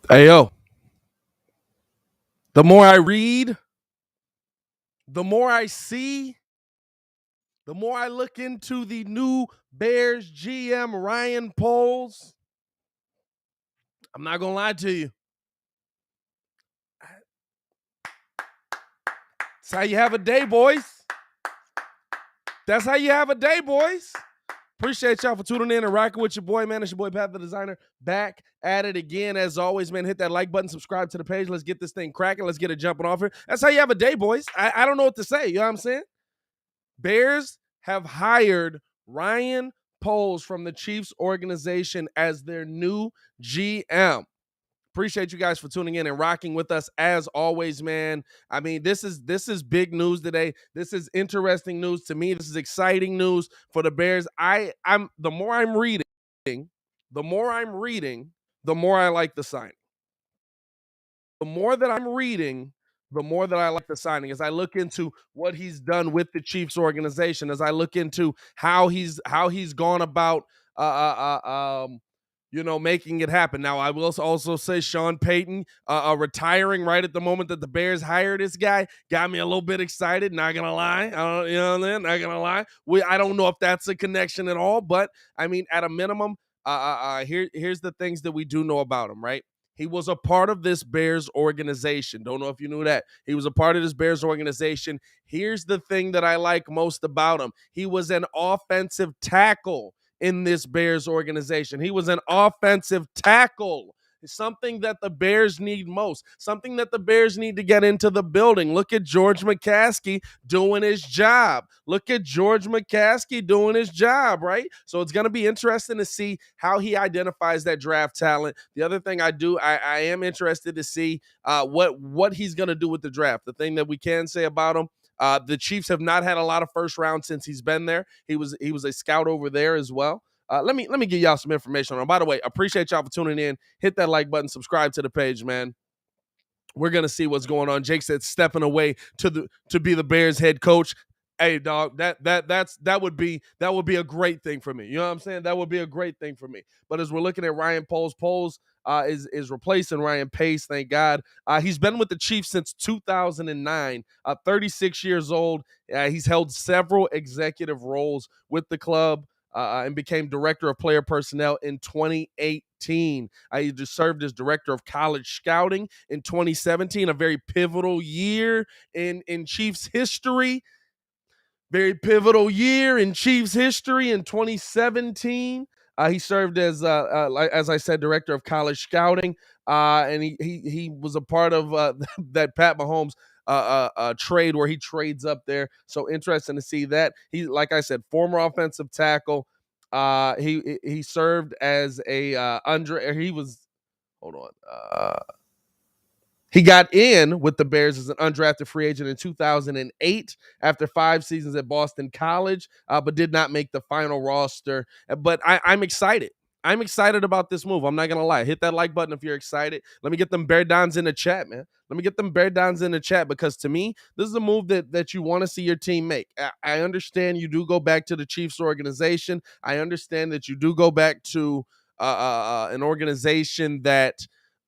Hey, yo, the more I read, the more I see, the more I look into the new Bears GM, Ryan Poles. I'm not going to lie to you. That's how you have a day, boys. That's how you have a day, boys. Appreciate y'all for tuning in and rocking with your boy, man. It's your boy, Pat the Designer, back at it again. As always, man, hit that like button, subscribe to the page. Let's get this thing cracking. Let's get it jumping off here. That's how you have a day, boys. I don't know what to say. You know what I'm saying? Bears have hired Ryan Poles from the Chiefs organization as their new GM. Appreciate you guys for tuning in and rocking with us as always, man. I mean, this is big news today. This is interesting news to me. This is exciting news for the Bears. I'm the more I'm reading, the more I like the signing. The more that I'm reading, the more that I like the signing. As I look into what he's done with the Chiefs organization, as I look into how he's gone about, making it happen. Now, I will also say Sean Payton retiring right at the moment that the Bears hired this guy got me a little bit excited. Not gonna lie, not gonna lie. I don't know if that's a connection at all, but I mean, at a minimum, here's the things that we do know about him, right? He was a part of this Bears organization. Don't know if you knew that. He was a part of this Bears organization. Here's the thing that I like most about him. He was an offensive tackle in this Bears organization. He was an offensive tackle. Something that the Bears need most, something that the Bears need to get into the building. Look at George McCaskey doing his job. Look at George McCaskey doing his job, right? So it's going to be interesting to see how he identifies that draft talent. The other thing I am interested to see what he's going to do with the draft. The thing that we can say about him, the Chiefs have not had a lot of first round since he's been there. He was a scout over there as well. Let me give y'all some information on him. By the way, appreciate y'all for tuning in. Hit that like button, subscribe to the page, man. We're gonna see what's going on. Jake said stepping away to be the Bears head coach. Hey, dog, that would be a great thing for me. You know what I'm saying? That would be a great thing for me. But as we're looking at Ryan Poles is replacing Ryan Pace. Thank God. He's been with the Chiefs since 2009. 36 years old. He's held several executive roles with the club. And became director of player personnel in 2018. He just served as director of college scouting in 2017, a very pivotal year in Chiefs history. Very pivotal year in Chiefs history in 2017. He served as I said, director of college scouting, and he was a part of that Pat Mahomes trade where he trades up there. So interesting to see that. He, like I said, former offensive tackle. He served as a he was hold on. He got in with the Bears as an undrafted free agent in 2008 after 5 seasons at Boston College, but did not make the final roster. But I'm excited. I'm excited about this move. I'm not going to lie. Hit that like button if you're excited. Let me get them Bear Dons in the chat, man. Let me get them Bear Dons in the chat, because to me, this is a move that you want to see your team make. I understand you do go back to the Chiefs organization. I understand that you do go back to an organization that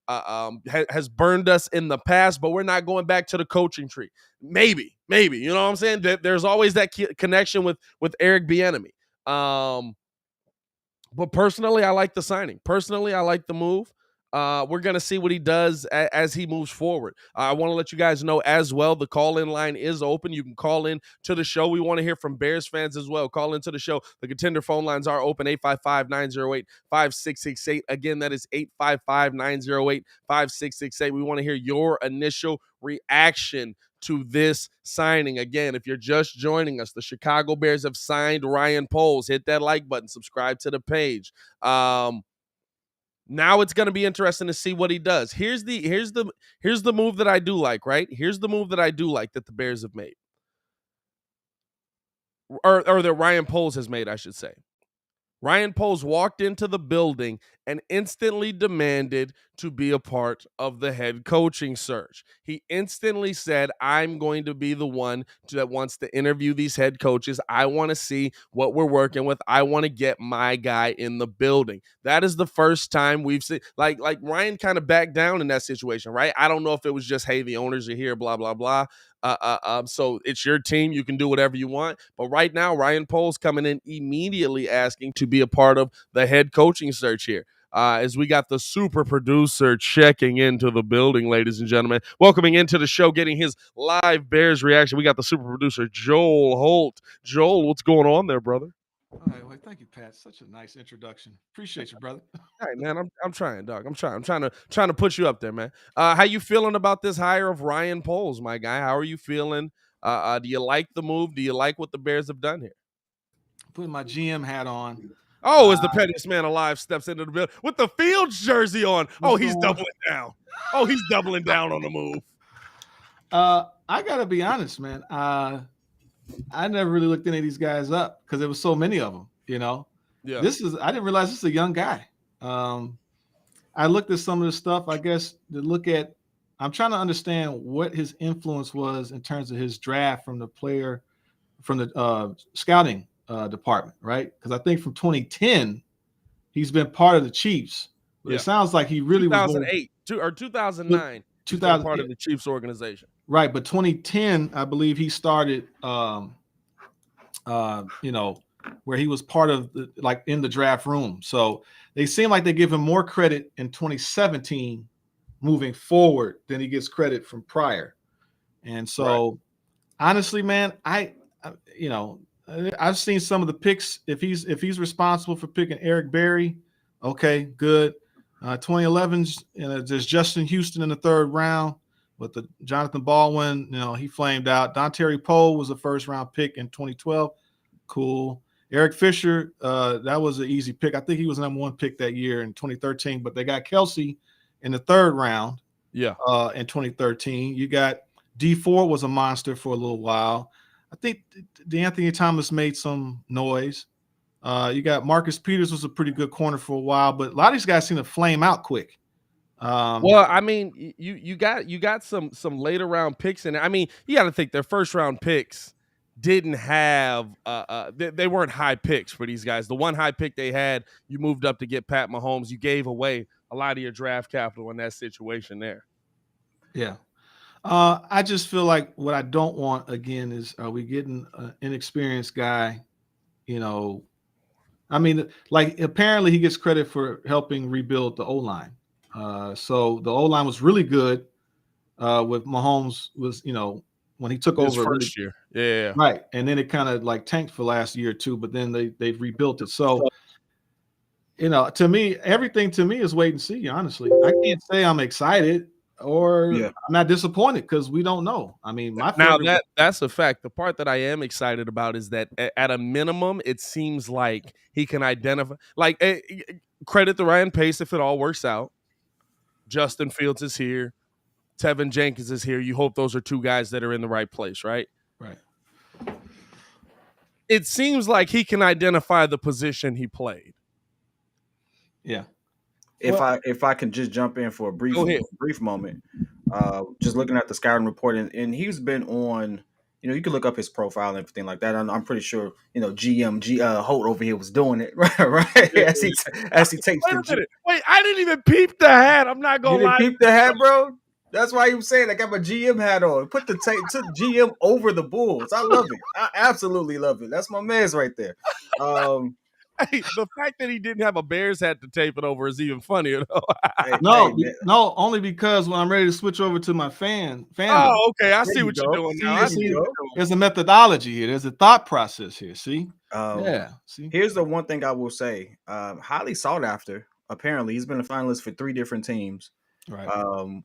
has burned us in the past, but we're not going back to the coaching tree. Maybe, you know what I'm saying? There's always that connection with Eric Bieniemy. But personally, I like the signing. Personally, I like the move. We're going to see what he does as he moves forward. I want to let you guys know as well, the call-in line is open. You can call in to the show. We want to hear from Bears fans as well. Call into the show. The Contender phone lines are open, 855-908-5668. Again, that is 855-908-5668. We want to hear your initial reaction to this signing. Again, if you're just joining us, the Chicago Bears have signed Ryan Poles. Hit that like button, subscribe to the page. Now it's going to be interesting to see what he does. Here's the move that I do like, right? Here's the move that I do like that the Bears have made. Or that Ryan Poles has made, I should say. Ryan Poles walked into the building and instantly demanded to be a part of the head coaching search. He instantly said, I'm going to be the one that wants to interview these head coaches. I want to see what we're working with. I want to get my guy in the building. That is the first time we've seen, like Ryan kind of backed down in that situation, right? I don't know if it was just, hey, the owners are here, blah, blah, blah. So it's your team. You can do whatever you want. But right now, Ryan Poles coming in immediately asking to be a part of the head coaching search here. As we got the super producer checking into the building, ladies and gentlemen, welcoming into the show, getting his live Bears reaction. We got the super producer, Joel Holt. Joel, what's going on there, brother? All right, well, thank you, Pat. Such a nice introduction. Appreciate you, brother. All right, man. I'm trying, dog. I'm trying to put you up there, man. How you feeling about this hire of Ryan Poles, my guy? How are you feeling? Do you like the move? Do you like what the Bears have done here? Putting my GM hat on. Oh, as the pettiest man alive steps into the building with the Fields jersey on. Oh, What's he's going on? doubling down. Oh, he's doubling down on the move. I gotta be honest, man. I never really looked any of these guys up because there was so many of them. Yeah. I didn't realize this is a young guy. I looked at some of the stuff. I guess to look at, I'm trying to understand what his influence was in terms of his draft from the scouting department, right? Because I think from 2010 he's been part of the Chiefs. But Yeah. it sounds like he really was more 2008 or 2009. He's been a 2000, part of the Chiefs organization. right? But 2010, I believe he started, where he was part of like in the draft room. So they seem like they give him more credit in 2017 moving forward than he gets credit from prior. And so, honestly, man, I've seen some of the picks. If he's responsible for picking Eric Berry, okay, good. 2011's, there's Justin Houston in the third round, but the Jonathan Baldwin, he flamed out. Dontari Poe was a first round pick in 2012. Cool. Eric Fisher, that was an easy pick. I think he was number one pick that year in 2013, but they got Kelsey in the third round. Yeah. In 2013. You got D4 was a monster for a little while. I think DeAnthony Thomas made some noise. You got Marcus Peters was a pretty good corner for a while, but a lot of these guys seem to flame out quick. Well, I mean, you got some later round picks in it. I mean, you got to think their first round picks didn't have they weren't high picks for these guys. The one high pick they had, you moved up to get Pat Mahomes. You gave away a lot of your draft capital in that situation there. Yeah. I just feel like what I don't want again is, are we getting an inexperienced guy? I mean, like apparently he gets credit for helping rebuild the O-line. So the O-line was really good with Mahomes was, when he took His over first year. Yeah. right. And then it kind of like tanked for last year or two, but then they've rebuilt it. So, to me, everything to me is wait and see, honestly. I can't say I'm excited or I'm not disappointed because we don't know. I mean, that's a fact. The part that I am excited about is that at a minimum, it seems like he can identify. Like, credit to Ryan Pace if it all works out. Justin Fields is here. Tevin Jenkins is here. You hope those are two guys that are in the right place, right? Right. It seems like he can identify the position he played. Yeah. If I can just jump in for a brief moment, just looking at the scouting report, and he's been on. You can look up his profile and everything like that. I'm pretty sure GM Holt over here was doing it right as he takes the. Wait, I didn't even peep the hat. I'm not gonna lie. Peep the hat, bro. That's why he was saying I got my GM hat on. Put took GM over the Bulls. I love it. I absolutely love it. That's my man's right there. Hey, the fact that he didn't have a Bears hat to tape it over is even funnier, though. No, only because when I'm ready to switch over to my fandom. Oh, okay. I see what you're doing now. There's a methodology here. There's a thought process here. See? See? Here's the one thing I will say. Highly sought after. Apparently, he's been a finalist for 3 different teams. Right.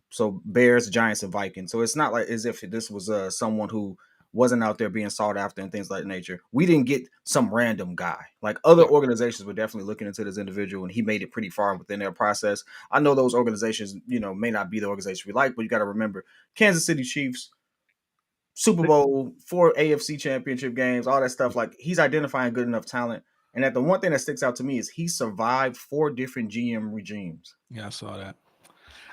So Bears, Giants, and Vikings. So it's not like as if this was someone who wasn't out there being sought after and things like that nature. We didn't get some random guy. Like other organizations were definitely looking into this individual, and he made it pretty far within their process. I know those organizations, may not be the organization we like, but you got to remember Kansas City Chiefs, Super Bowl, 4 AFC championship games, all that stuff. Like he's identifying good enough talent. And that the one thing that sticks out to me is he survived 4 different GM regimes. Yeah, I saw that.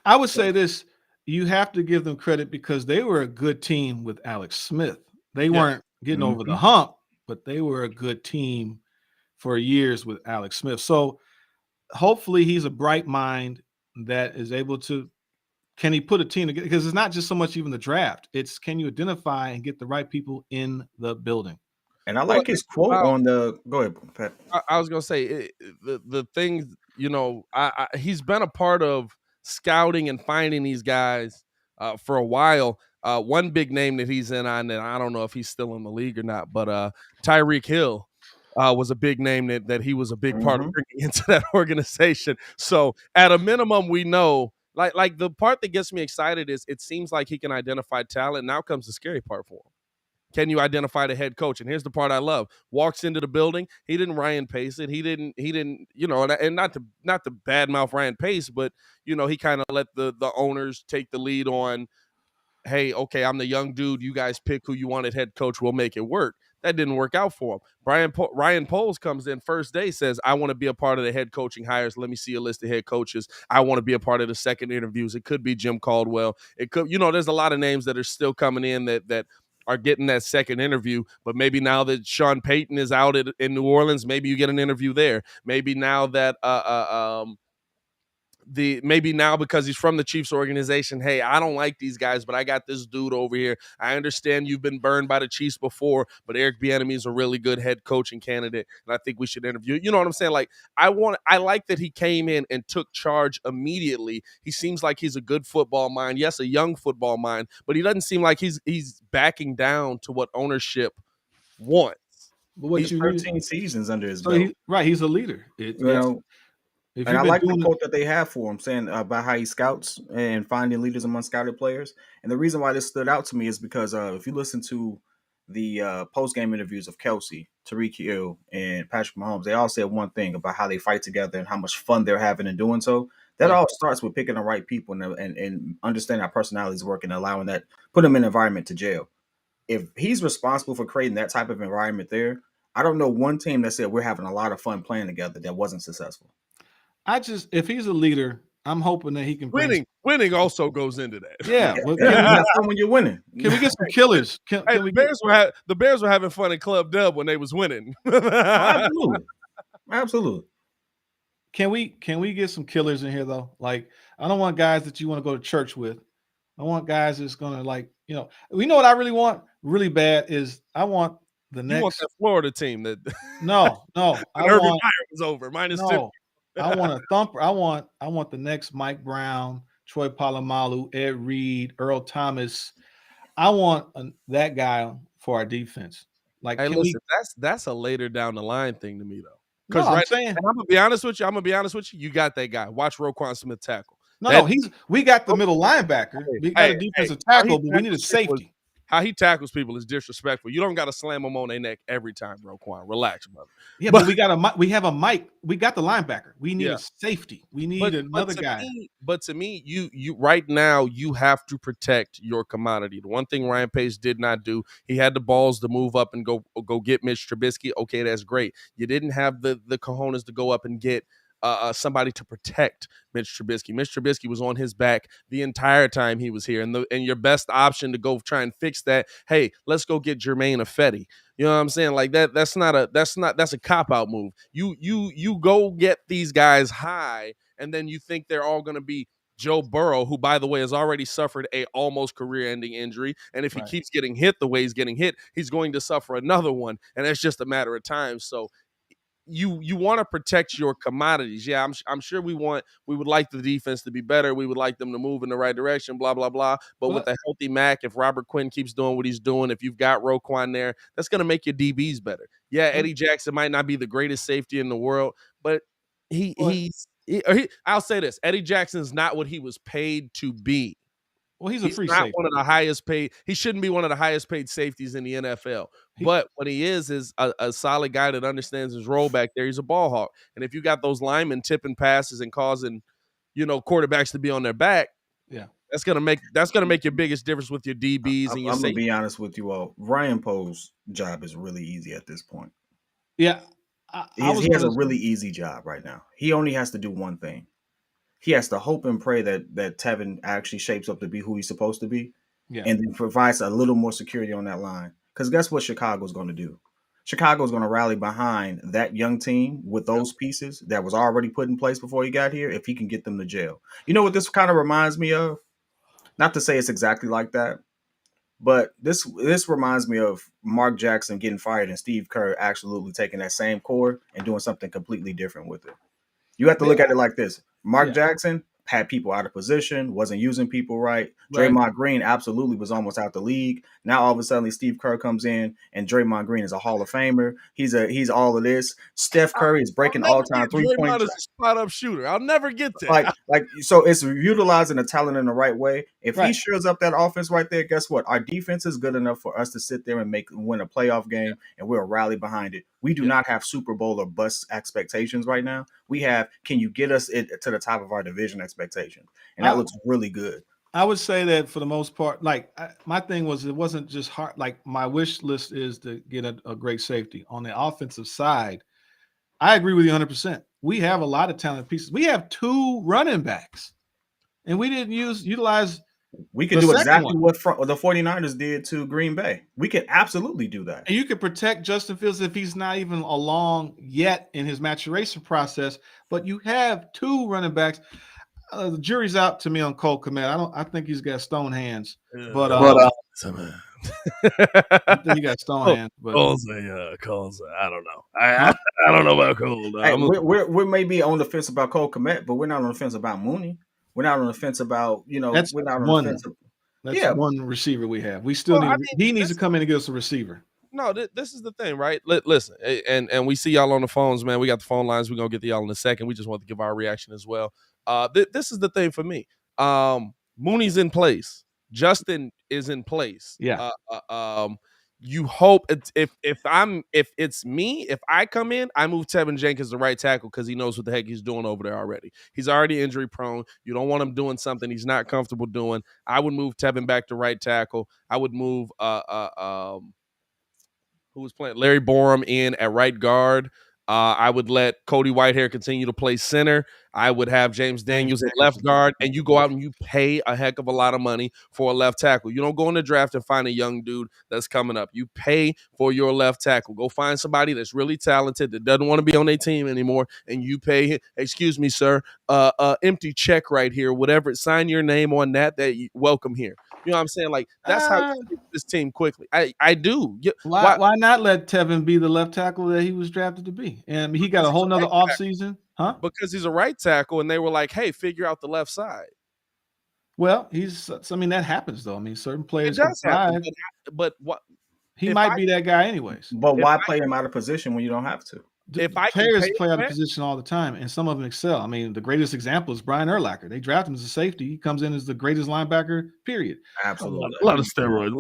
I would say this: you have to give them credit because they were a good team with Alex Smith. They Yeah. weren't getting over the Mhm. hump, but they were a good team for years with Alex Smith. So hopefully he's a bright mind that is able to. Can he put a team together? Because it's not just so much even the draft. It's can you identify and get the right people in the building? And I Well, like his it's quote about on the go ahead, Pat. I was gonna say the things he's been a part of scouting and finding these guys for a while. One big name that he's in on, and I don't know if he's still in the league or not, but Tyreek Hill was a big name that he was a big part of Mhm. bringing into that organization. So at a minimum, we know like the part that gets me excited is it seems like he can identify talent. Now comes the scary part for him. Can you identify the head coach? And here's the part I love. Walks into the building. He didn't Ryan Pace it. He didn't, and not to badmouth Ryan Pace, but he kind of let the owners take the lead on, hey, okay, I'm the young dude. You guys pick who you wanted head coach. We'll make it work. That didn't work out for him. Ryan Poles comes in first day, says, I want to be a part of the head coaching hires. Let me see a list of head coaches. I want to be a part of the second interviews. It could be Jim Caldwell. It could, there's a lot of names that are still coming in that are getting that second interview. But maybe now that Sean Payton is out in New Orleans, maybe you get an interview there. Maybe now that maybe now because he's from the Chiefs organization, hey, I don't like these guys, but I got this dude over here. I understand you've been burned by the Chiefs before, but Eric Bieniemy is a really good head coaching candidate, and I think we should interview. You know what I'm saying? Like I like that he came in and took charge immediately. He seems like he's a good football mind. Yes, a young football mind, but he doesn't seem like he's backing down to what ownership wants. But what He's you need, 13 seasons under his so belt. he's a leader. You It's know, if and you've I been like the doing it, quote that they have for him, saying about how he scouts and finding leaders among scouted players. And the reason why this stood out to me is because if you listen to the post game interviews of Kelsey, Tariq Hill, and Patrick Mahomes, they all said one thing about how they fight together and how much fun they're having in doing so. That yeah. all starts with picking the right people and understanding how personalities work and allowing that, put them in an environment to jail. If he's responsible for creating that type of environment there, I don't know one team that said we're having a lot of fun playing together that wasn't successful. If he's a leader, I'm hoping that he can bring. Winning also goes into that. Yeah, but Yeah, can you we have fun when you're winning. can we get some killers? Can Hey, we get? the Bears were having fun at Club Dub when they was winning. Oh, absolutely, absolutely. Can we get some killers in here though? Like I don't want guys that you want to go to church with. I want guys that's gonna we know what I really want really bad is I want the You want next. that Florida team that No, when I Urban want Meyer was over minus 50. no. I want a thumper. I want the next Mike Brown, Troy Polamalu, Ed Reed, Earl Thomas. I want that guy for our defense. Like, Hey, can we? listen, that's a later down the line thing to me though. No, Because I'm right, saying and I'm gonna be honest with you. You got that guy. Watch Roquan Smith tackle. no. That We got the middle linebacker. We got a hey, defensive how he tackle, but we need a tackles people safety. how he tackles people is disrespectful. You don't got to slam them on their neck every time, Roquan. Relax, brother. Yeah, But but we have a Mike. We got the linebacker. We need yeah. a safety. We need another guy. But to me, you right now you have to protect your commodity. The one thing Ryan Pace did not do, he had the balls to move up and go get Mitch Trubisky. Okay, that's great. You didn't have the cojones to go up and get somebody to protect Mitch Trubisky. Mitch Trubisky was on his back the entire time he was here, and your best option to go try and fix that. Hey, let's go get Jermaine Ifedi. You know what I'm saying? Like that's a cop out move. You go get these guys high, and then you think they're all going to be Joe Burrow, who, by the way, has already suffered a almost career-ending injury, and if he Right. keeps getting hit the way he's getting hit, he's going to suffer another one, and it's just a matter of time. So you want to protect your commodities. Yeah, I'm sure we would like the defense to be better. We would like them to move in the right direction, blah, blah, blah. But with Well, a healthy Mac, if Robert Quinn keeps doing what he's doing, if you've got Roquan there, that's going to make your DBs better. Yeah, Eddie Jackson might not be the greatest safety in the world, but I'll say this. Eddie Jackson is not what he was paid to be. he's a free not safety. one of the highest paid. He shouldn't be one of the highest paid safeties in the NFL. But what he is a solid guy that understands his role back there. He's a ball hawk. And if you got those linemen tipping passes and causing, quarterbacks to be on their back, Yeah. that's gonna make your biggest difference with your DBs and your I'm gonna safety. be honest with you all. Ryan Poe's job is really easy at this point. Yeah. I was He has gonna a really easy job right now. He only has to do one thing. He has to hope and pray that Tevin actually shapes up to be who he's supposed to be, yeah. and then provides a little more security on that line. Because guess what Chicago's going to do? Chicago's going to rally behind that young team with those pieces that was already put in place before he got here. If he can get them to jail, you know what this kind of reminds me of? Not to say it's exactly like that, but this reminds me of Mark Jackson getting fired and Steve Kerr absolutely taking that same core and doing something completely different with it. You have to Yeah. look at it like this. Mark Yeah. Jackson had people out of position, wasn't using people right. Right. Draymond Green absolutely was almost out the league. Now all of a sudden Steve Kerr comes in and Draymond Green is a Hall of Famer. He's all of this. Steph Curry is I'll breaking never all-time get three-point Draymond as a spot up shooter. I'll never get like that. like so it's utilizing the talent in the right way. If he Right. shows up that offense right there, guess what? Our defense is good enough for us to sit there and win a playoff game, and we'll rally behind it. We do Yeah. not have Super Bowl or bust expectations right now. We have, can you get us to the top of our division expectations? And that looks really good. I would say that for the most part, like my thing was, it wasn't just hard. Like my wish list is to get a great safety on the offensive side. I agree with you 100%. We have a lot of talented pieces. We have 2 running backs, and we didn't utilize. We could the do second exactly one. what the 49ers did to Green Bay. We could absolutely do that. And you could protect Justin Fields if he's not even along yet in his maturation process. But you have 2 running backs. The jury's out to me on Cole Kmet. I think he's got stone hands, but I think he got stone hands. But Cole's I don't know. I don't know about Cole. Hey, we may be on the fence about Cole Kmet, but we're not on the fence about Mooney. We're not on the fence about, that's we're not on one. the fence. That's Yeah. one receiver we have. We still Well, need. He needs to come in and give us a receiver. No, this is the thing, right? Listen, and we see y'all on the phones, man. We got the phone lines. We're gonna get to y'all in a second. We just want to give our reaction as well. This is the thing for me. Mooney's in place. Justin is in place. Yeah. You hope if it's me, if I come in, I move Tevin Jenkins to right tackle because he knows what the heck he's doing over there already. He's already injury prone. You don't want him doing something he's not comfortable doing. I would move Tevin back to right tackle. I would move who was playing Larry Borum in at right guard. I would let Cody Whitehair continue to play center. I would have James Daniels at left guard, and you go out and you pay a heck of a lot of money for a left tackle. You don't go in the draft and find a young dude that's coming up. You pay for your left tackle. Go find somebody that's really talented that doesn't want to be on their team anymore, and you pay him. Excuse me, sir. Empty check right here. Whatever. Sign your name on that. Welcome here. You know what I'm saying? Like that's how you get this team quickly. I do. Why not let Tevin be the left tackle that he was drafted to be? And he got a whole nother offseason, huh? Because he's a right tackle, and they were like, "Hey, figure out the left side." Well, that happens though. I mean, certain players It does happen, thrive. but what He might be that guy anyways. But why play him out of position when you don't have to? Players play out of position all the time, and some of them excel. I mean, the greatest example is Brian Urlacher. They draft him as a safety. He comes in as the greatest linebacker, period. Absolutely. A lot of steroids in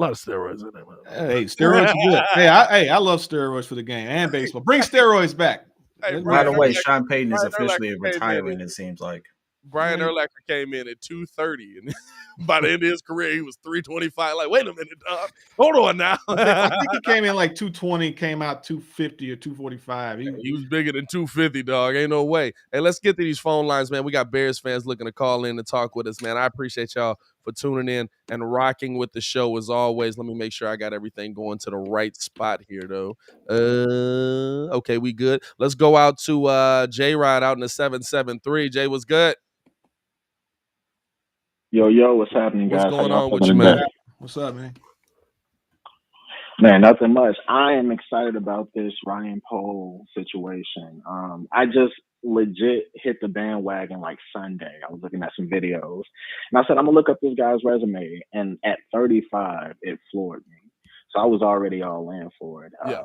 there. Hey, steroids are good. I love steroids for the game and baseball. Bring steroids back. Hey, By the way, Sean Payton is Brian officially Urlacher retiring, it seems like. Brian Urlacher came in at 230, and by the end of his career, he was 325. Like, wait a minute, dog. Hold on now. I think he came in like 220, came out 250 or 245. He was bigger than 250, dog. Ain't no way. Hey, let's get to these phone lines, man. We got Bears fans looking to call in and talk with us, man. I appreciate y'all for tuning in and rocking with the show as always. Let me make sure I got everything going to the right spot here, though. Okay, we good. Let's go out to J-Rod out in the 773. Jay, what's good? Yo, what's happening, guys? What's going on with you, man? What's up, man? Man, nothing much. I am excited about this Ryan Pohl situation. I just legit hit the bandwagon like Sunday. I was looking at some videos, and I said, I'm going to look up this guy's resume, and at 35, it floored me. So I was already all in for it. Yeah.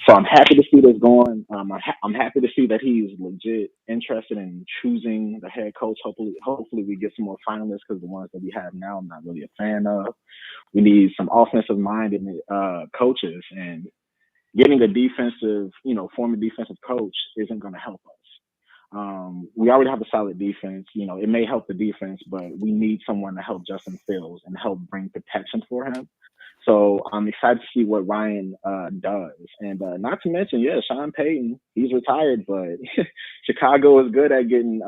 So I'm happy to see this going. I'm happy to see that he's legit interested in choosing the head coach. Hopefully we get some more finalists because the ones that we have now, I'm not really a fan of. We need some offensive-minded coaches, and getting a former defensive coach isn't going to help us. We already have a solid defense. It may help the defense, but we need someone to help Justin Fields and help bring protection for him. So I'm excited to see what Ryan does. And not to mention, Sean Payton, he's retired, but Chicago is good at getting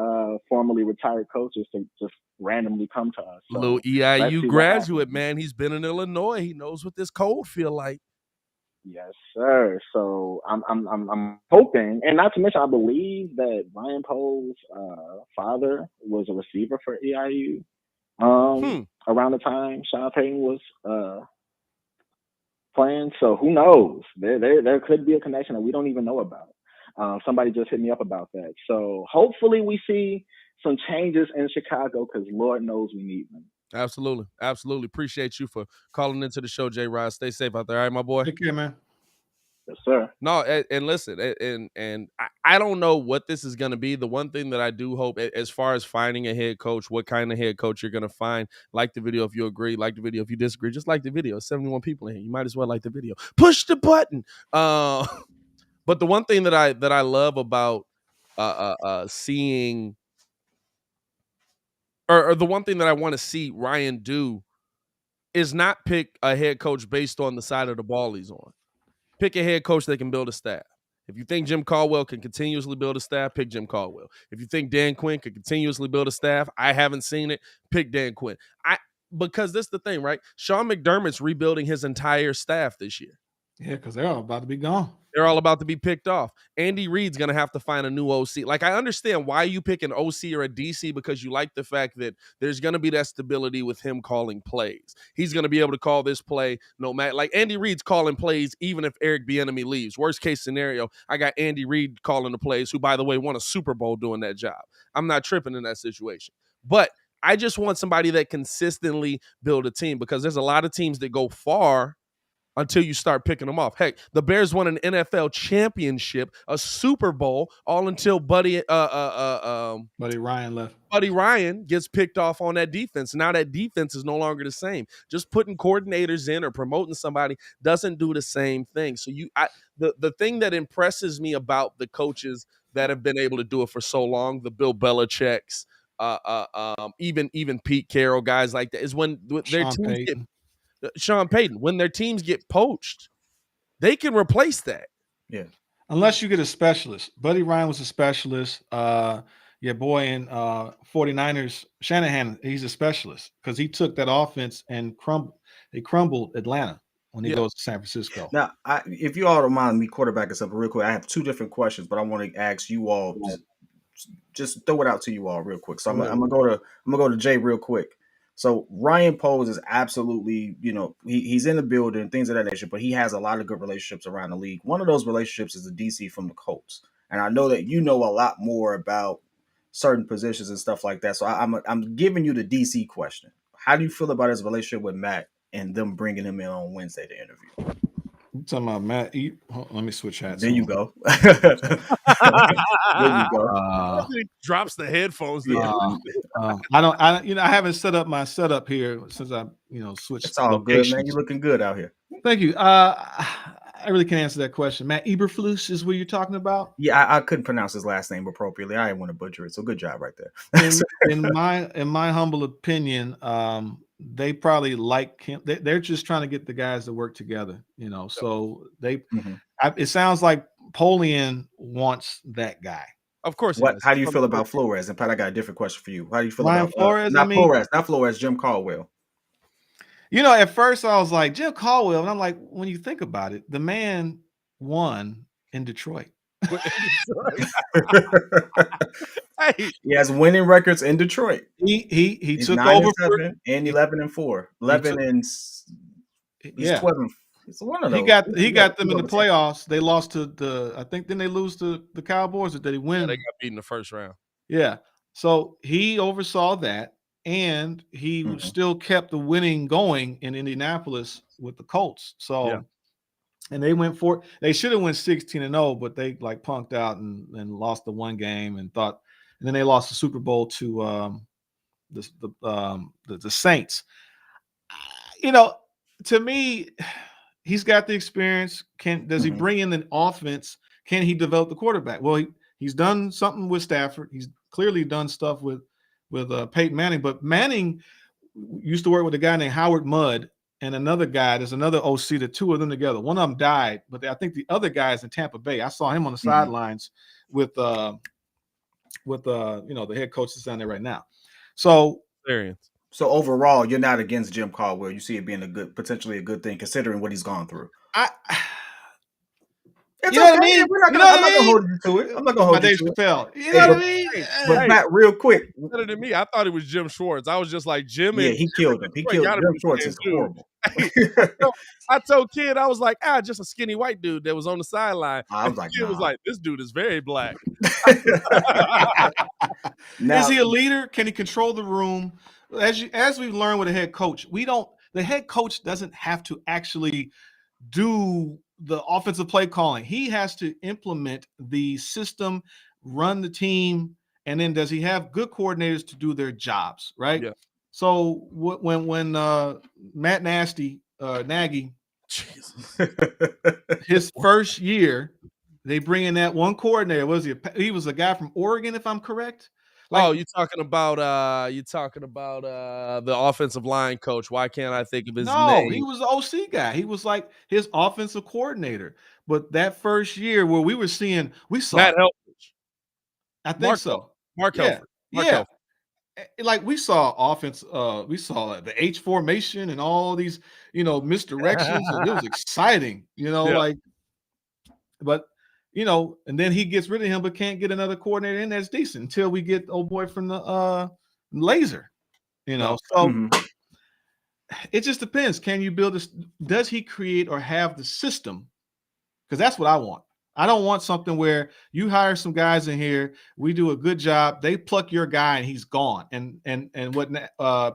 formerly retired coaches to just randomly come to us. So Little let's EIU see what graduate, happens. man. He's been in Illinois. He knows what this cold feel like. Yes, sir. So I'm hoping, and not to mention, I believe that Ryan Poe's father was a receiver for EIU around the time Sean Payton was playing. So who knows? There could be a connection that we don't even know about. Somebody just hit me up about that. So hopefully we see some changes in Chicago because Lord knows we need them. Absolutely. Absolutely. Appreciate you for calling into the show, J. Rod. Stay safe out there. All right, my boy. Take care, man. Yes, sir. No, and listen, and I don't know what this is going to be. The one thing that I do hope, as far as finding a head coach, what kind of head coach you're going to find, like the video if you agree, like the video if you disagree, just like the video. 71 people in here. You might as well like the video. Push the button. But the one thing that I love about seeing, or the one thing that I want to see Ryan do is not pick a head coach based on the side of the ball he's on. Pick a head coach that can build a staff. If you think Jim Caldwell can continuously build a staff, pick Jim Caldwell. If you think Dan Quinn can continuously build a staff, I haven't seen it, pick Dan Quinn. Because this is the thing, right? Sean McDermott's rebuilding his entire staff this year. Yeah, because they're all about to be gone. They're all about to be picked off. Andy Reid's going to have to find a new OC. Like, I understand why you pick an OC or a DC because you like the fact that there's going to be that stability with him calling plays. He's going to be able to call this play no matter. Like, Andy Reid's calling plays even if Eric Bieniemy leaves. Worst case scenario, I got Andy Reid calling the plays, who, by the way, won a Super Bowl doing that job. I'm not tripping in that situation. But I just want somebody that consistently build a team because there's a lot of teams that go far until you start picking them off. Heck, the Bears won an NFL championship, a Super Bowl, all until Buddy Ryan left. Buddy Ryan gets picked off on that defense. Now that defense is no longer the same. Just putting coordinators in or promoting somebody doesn't do the same thing. So the thing that impresses me about the coaches that have been able to do it for so long, the Bill Belichick's, even Pete Carroll, guys like that, is when their teams get Sean Payton, when their teams get poached, they can replace that. Yeah. Unless you get a specialist. Buddy Ryan was a specialist. Your boy in 49ers, Shanahan, he's a specialist because he took that offense and crumbled Atlanta when he goes to San Francisco. Now, if you all don't mind me quarterbacking something real quick, I have two different questions, but I want to ask you all, just throw it out to you all real quick. So I'm gonna go to Jay real quick. So Ryan Poe is absolutely, he's in the building, things of that nature, but he has a lot of good relationships around the league. One of those relationships is the DC from the Colts. And I know that you know a lot more about certain positions and stuff like that. So I'm giving you the DC question. How do you feel about his relationship with Matt and them bringing him in on Wednesday to interview? I'm talking about Matt. Let me switch hats. There you go. There you go. He drops the headphones. I haven't set up my setup here since I, switched. It's all good, man. You're looking good out here. Thank you. I really can't answer that question. Matt Eberflus is what you're talking about? Yeah, I couldn't pronounce his last name appropriately. I didn't want to butcher it. So good job right there. in my humble opinion, they probably like him. They're just trying to get the guys to work together, So they. It sounds like Polian wants that guy. Of course. How do you feel about Flores? And Pat, I got a different question for you. How do you feel about Flores? Not Flores, Jim Caldwell. At first I was like Jim Caldwell, and I'm like, when you think about it, the man won in Detroit. Hey, he has winning records in Detroit. He took over and 11-4, 11 and he's 12. It's one of those. He got them in the playoffs. They lost to I think then they lose to the Cowboys, or did he win? Yeah, they got beat in the first round. Yeah. So he oversaw that, and he still kept the winning going in Indianapolis with the Colts. So and they went for they should have went 16-0, but they punked out and lost the one game and then they lost the Super Bowl to the Saints. To me, he's got the experience. Does he bring in the offense? Can he develop the quarterback? Well, he's done something with Stafford. He's clearly done stuff with Peyton Manning. But Manning used to work with a guy named Howard Mudd and another guy. There's another OC. The two of them together. One of them died, but I think the other guy is in Tampa Bay. I saw him on the sidelines with the head coach that's down there right now. So Experience. So overall, you're not against Jim Caldwell. You see it being potentially a good thing, considering what he's gone through. It's you know what I okay. mean? I'm not gonna hold you to it. I'm not gonna hold you Dave to it. Chappelle. You know what I mean? But Matt, real quick, Better than me. I thought it was Jim Schwartz. I was just like Jim. Yeah, and he killed him. He killed gotta Jim be the Schwartz same is dude. horrible. I told Kid, I was like, just a skinny white dude that was on the sideline. I was like, Kid was like, this dude is very black. Now, is he a leader? Can he control the room? As we've learned with a head coach, the head coach doesn't have to actually do the offensive play calling. He has to implement the system, run the team, and then does he have good coordinators to do their jobs, right? Yeah. So when Matt Nagy, his first year, they bring in that one coordinator. He was a guy from Oregon, if I'm correct. You're talking about the offensive line coach. Why can't I think of his name? No, he was the OC guy. He was like his offensive coordinator. But that first year where we saw Matt Helfrich. I think so. Mark Helfrich. Yeah. Like we saw offense, we saw the H formation and all these, misdirections. And it was exciting, but and then he gets rid of him, but can't get another coordinator in that's decent until we get old boy from the laser, So it just depends. Can you build this? Does he create or have the system? Because that's what I want. I don't want something where you hire some guys in here, we do a good job, they pluck your guy and he's gone. And what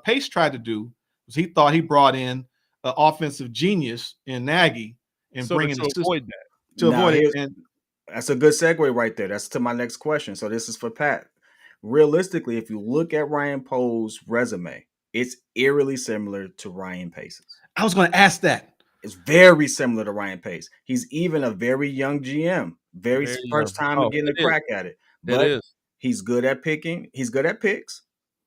Pace tried to do was he thought he brought in an offensive genius in Nagy and bringing the system avoid that. To avoid it. And that's a good segue right there. That's to my next question. So this is for Pat. Realistically, if you look at Ryan Poles' resume, it's eerily similar to Ryan Pace's. I was going to ask that. It's very similar to Ryan Pace. He's even a very young GM, very first time getting a crack at it. But he's good at picking. He's good at picks,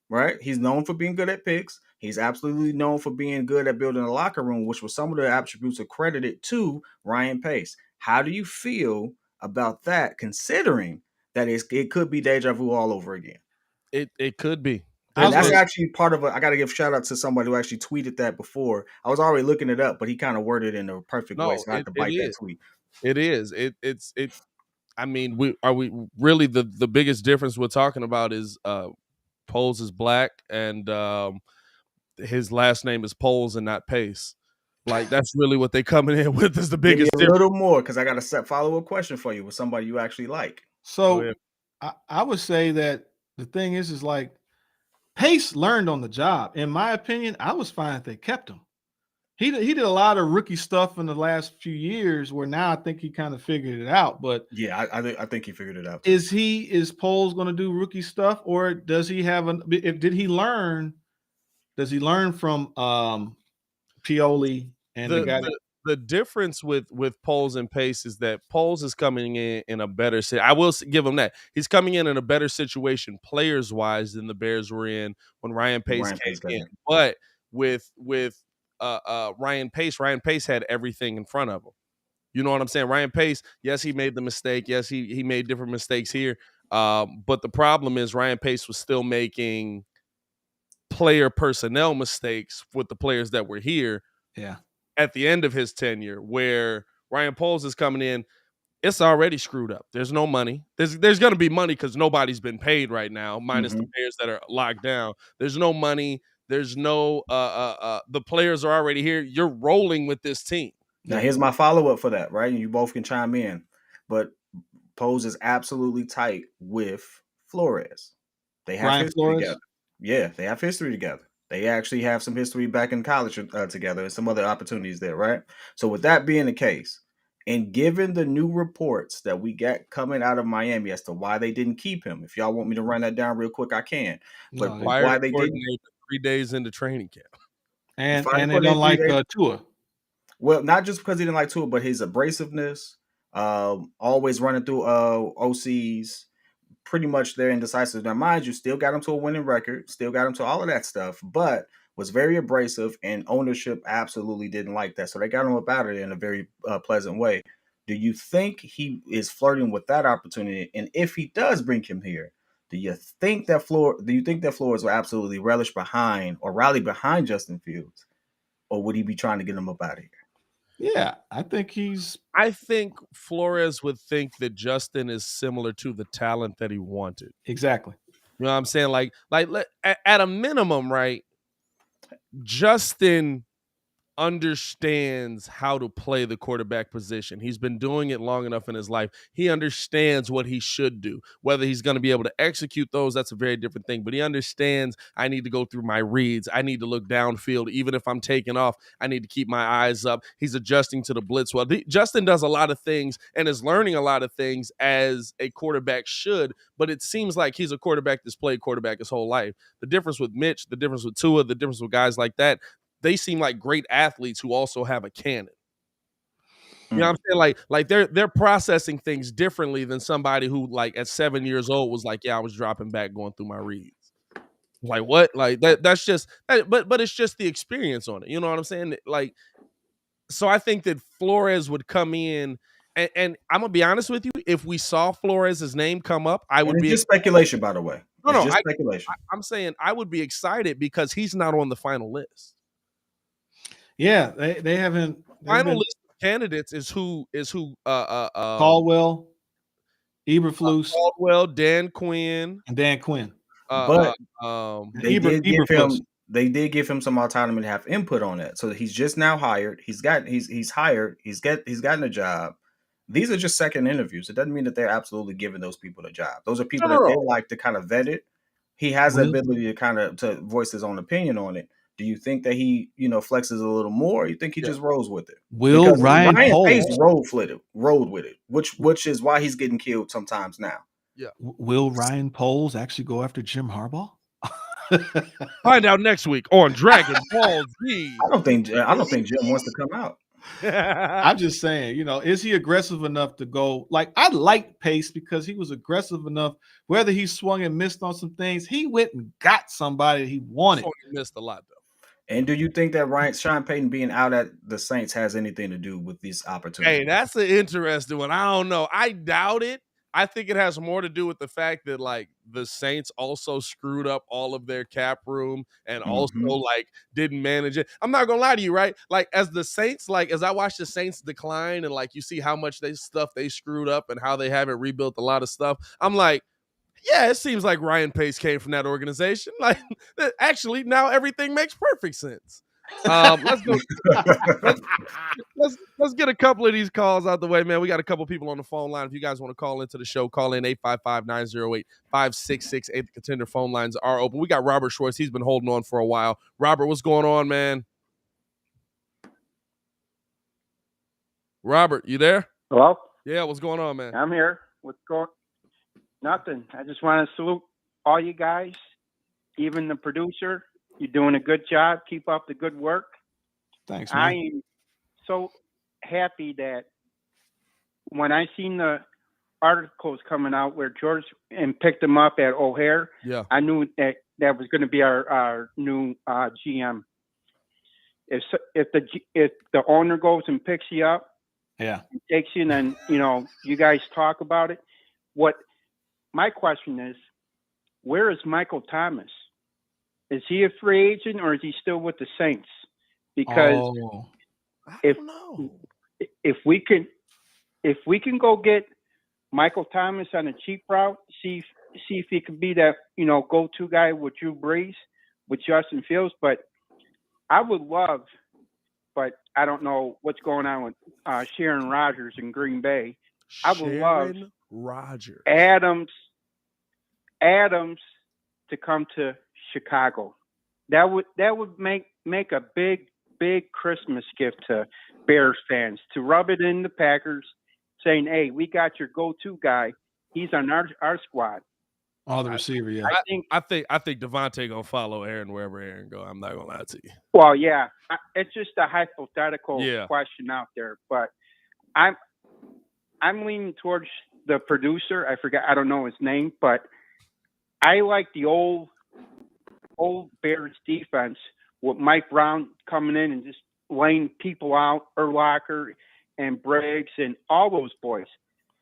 right? He's known for being good at picks. He's absolutely known for being good at building a locker room, which was some of the attributes accredited to Ryan Pace. How do you feel about that, considering that it could be deja vu all over again? It could be. And that's actually part of I got to give shout out to somebody who actually tweeted that before. I was already looking it up, but he kind of worded it in a perfect way. So I had to bite that tweet. It is. I mean, we really the biggest difference we're talking about is Poles is black and his last name is Poles and not Pace. Like that's really what they coming in with is the biggest difference. A little more because I got a follow-up question for you with somebody you actually like. So I would say that the thing is like Pace learned on the job. In my opinion, I was fine if they kept him. He did a lot of rookie stuff in the last few years where now I think he kind of figured it out. But yeah, I think he figured it out. Is Poles going to do rookie stuff or does he have does he learn from Pioli and the guy the difference with Poles and Pace is that Poles is coming in a better I will give him that. He's coming in a better situation players wise than the Bears were in when Ryan Pace came in. But with Ryan Pace had everything in front of him. You know what I'm saying? Ryan Pace, yes, he made the mistake. Yes, he made different mistakes here. But the problem is Ryan Pace was still making player personnel mistakes with the players that were here. Yeah. At the end of his tenure, where Ryan Poles is coming in, it's already screwed up. There's no money. There's going to be money because nobody's been paid right now, minus the players that are locked down. There's no money. There's no the players are already here. You're rolling with this team. Now, here's my follow-up for that, right? And you both can chime in. But Poles is absolutely tight with Flores. They have history together. Yeah, they have history together. They actually have some history back in college together and some other opportunities there, right? So with that being the case, and given the new reports that we got coming out of Miami as to why they didn't keep him, if y'all want me to run that down real quick, I can. But why they didn't 3 days into training camp. And they don't like Tua. Well, not just because he didn't like Tua, but his abrasiveness, always running through OCs, pretty much their indecisive. Now, mind you, still got him to a winning record, still got him to all of that stuff. But was very abrasive, and ownership absolutely didn't like that. So they got him up out of there in a very pleasant way. Do you think he is flirting with that opportunity? And if he does bring him here, do you think that Flores will absolutely relish behind or rally behind Justin Fields, or would he be trying to get him up out of here? Yeah, I think he's I think Flores would think that Justin is similar to the talent that he wanted. exactly. You know what I'm saying? Like at a minimum, right? Justin understands how to play the quarterback position. He's been doing it long enough in his life. He understands what he should do. Whether he's going to be able to execute those, that's a very different thing. But he understands I need to go through my reads. I need to look downfield. Even if I'm taking off, I need to keep my eyes up. He's adjusting to the blitz well. Justin does a lot of things and is learning a lot of things as a quarterback should, but it seems like he's a quarterback that's played quarterback his whole life. The difference with Mitch, the difference with Tua, the difference with guys like that, they seem like great athletes who also have a cannon. You know what I'm saying? Like they're processing things differently than somebody who, like, at 7 years old was like, yeah, I was dropping back going through my reads. Like, what? Like that's just but it's just the experience on it. You know what I'm saying? Like, so I think that Flores would come in, and I'm gonna be honest with you, if we saw Flores' name come up, I would be just speculation, by the way. No, It's just speculation. I'm saying I would be excited because he's not on the final list. Yeah, they haven't. Final list of candidates is who Caldwell, Eberflus, Caldwell, Dan Quinn, and Dan Quinn. But they Eberflus. did give him some autonomy to have input on that. So he's just now hired. He's hired. He's gotten a job. These are just second interviews. It doesn't mean that they're absolutely giving those people a job. Those are people that they like to kind of vet it. He has the ability to kind of to voice his own opinion on it. Do you think that he, flexes a little more? Or you think he just rolls with it? Will Ryan Pace rolled with it, which is why he's getting killed sometimes now. Yeah. Will Ryan Poles actually go after Jim Harbaugh? Find out next week on Dragon Ball Z. I don't think Jim wants to come out. I'm just saying, is he aggressive enough to go? Like, I like Pace because he was aggressive enough. Whether he swung and missed on some things, he went and got somebody he wanted. He missed a lot though. And do you think that Sean Payton being out at the Saints has anything to do with these opportunities? Hey, that's an interesting one. I don't know. I doubt it. I think it has more to do with the fact that, like, the Saints also screwed up all of their cap room and also, like, didn't manage it. I'm not gonna lie to you, right? Like, as the Saints, like, as I watch the Saints decline and, like, you see how much they screwed up and how they haven't rebuilt a lot of stuff, I'm like, yeah, it seems like Ryan Pace came from that organization. Like, actually, now everything makes perfect sense. Let's go. Let's get a couple of these calls out the way, man. We got a couple people on the phone line. If you guys want to call into the show, call in 855-908-5668. The Contender phone lines are open. We got Robert Schwartz. He's been holding on for a while. Robert, what's going on, man? Robert, you there? Hello? Yeah, what's going on, man? I'm here. What's going? Nothing. I just want to salute all you guys, even the producer. You're doing a good job. Keep up the good work. Thanks, man. I am so happy that when I seen the articles coming out where George and picked him up at O'Hare, I knew that was going to be our new GM. If the owner goes and picks you up, takes you, and then you guys talk about it. My question is, where is Michael Thomas? Is he a free agent or is he still with the Saints? Because if we can go get Michael Thomas on a cheap route, see if he could be that go-to guy with Drew Brees, with Justin Fields. But I would love, but I don't know what's going on with Sharon Rodgers in Green Bay. I would love Rodgers. Adams to come to Chicago. That would make a big Christmas gift to Bears fans, to rub it in the Packers, saying, "Hey, we got your go-to guy. He's on our squad." Oh, the receiver, yeah. I think Devontae gonna follow Aaron wherever Aaron go. I'm not gonna lie to you. Well, yeah, it's just a hypothetical question out there, but I'm leaning towards the producer. I don't know his name, but I like the old Bears defense with Mike Brown coming in and just laying people out, Urlacher and Briggs and all those boys.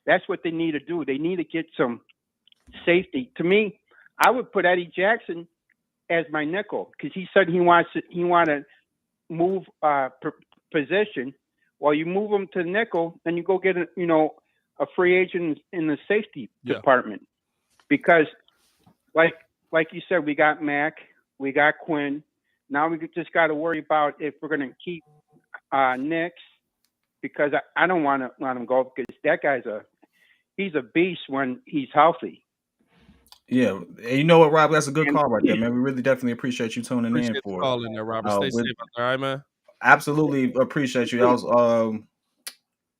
That's what they need to do. They need to get some safety. To me, I would put Eddie Jackson as my nickel because he said he want to move position. Well, you move him to nickel, then you go get a free agent in the safety department, because like you said, we got Mack, we got Quinn. Now we just got to worry about if we're going to keep Nix, because I don't want to let him go, because that guy's he's a beast when he's healthy. Yeah, and you know what, Rob? That's a good call right there, man. We really definitely appreciate you tuning in for it. Calling there, Robert. Stay safe out there, all right, man. Absolutely appreciate you. That was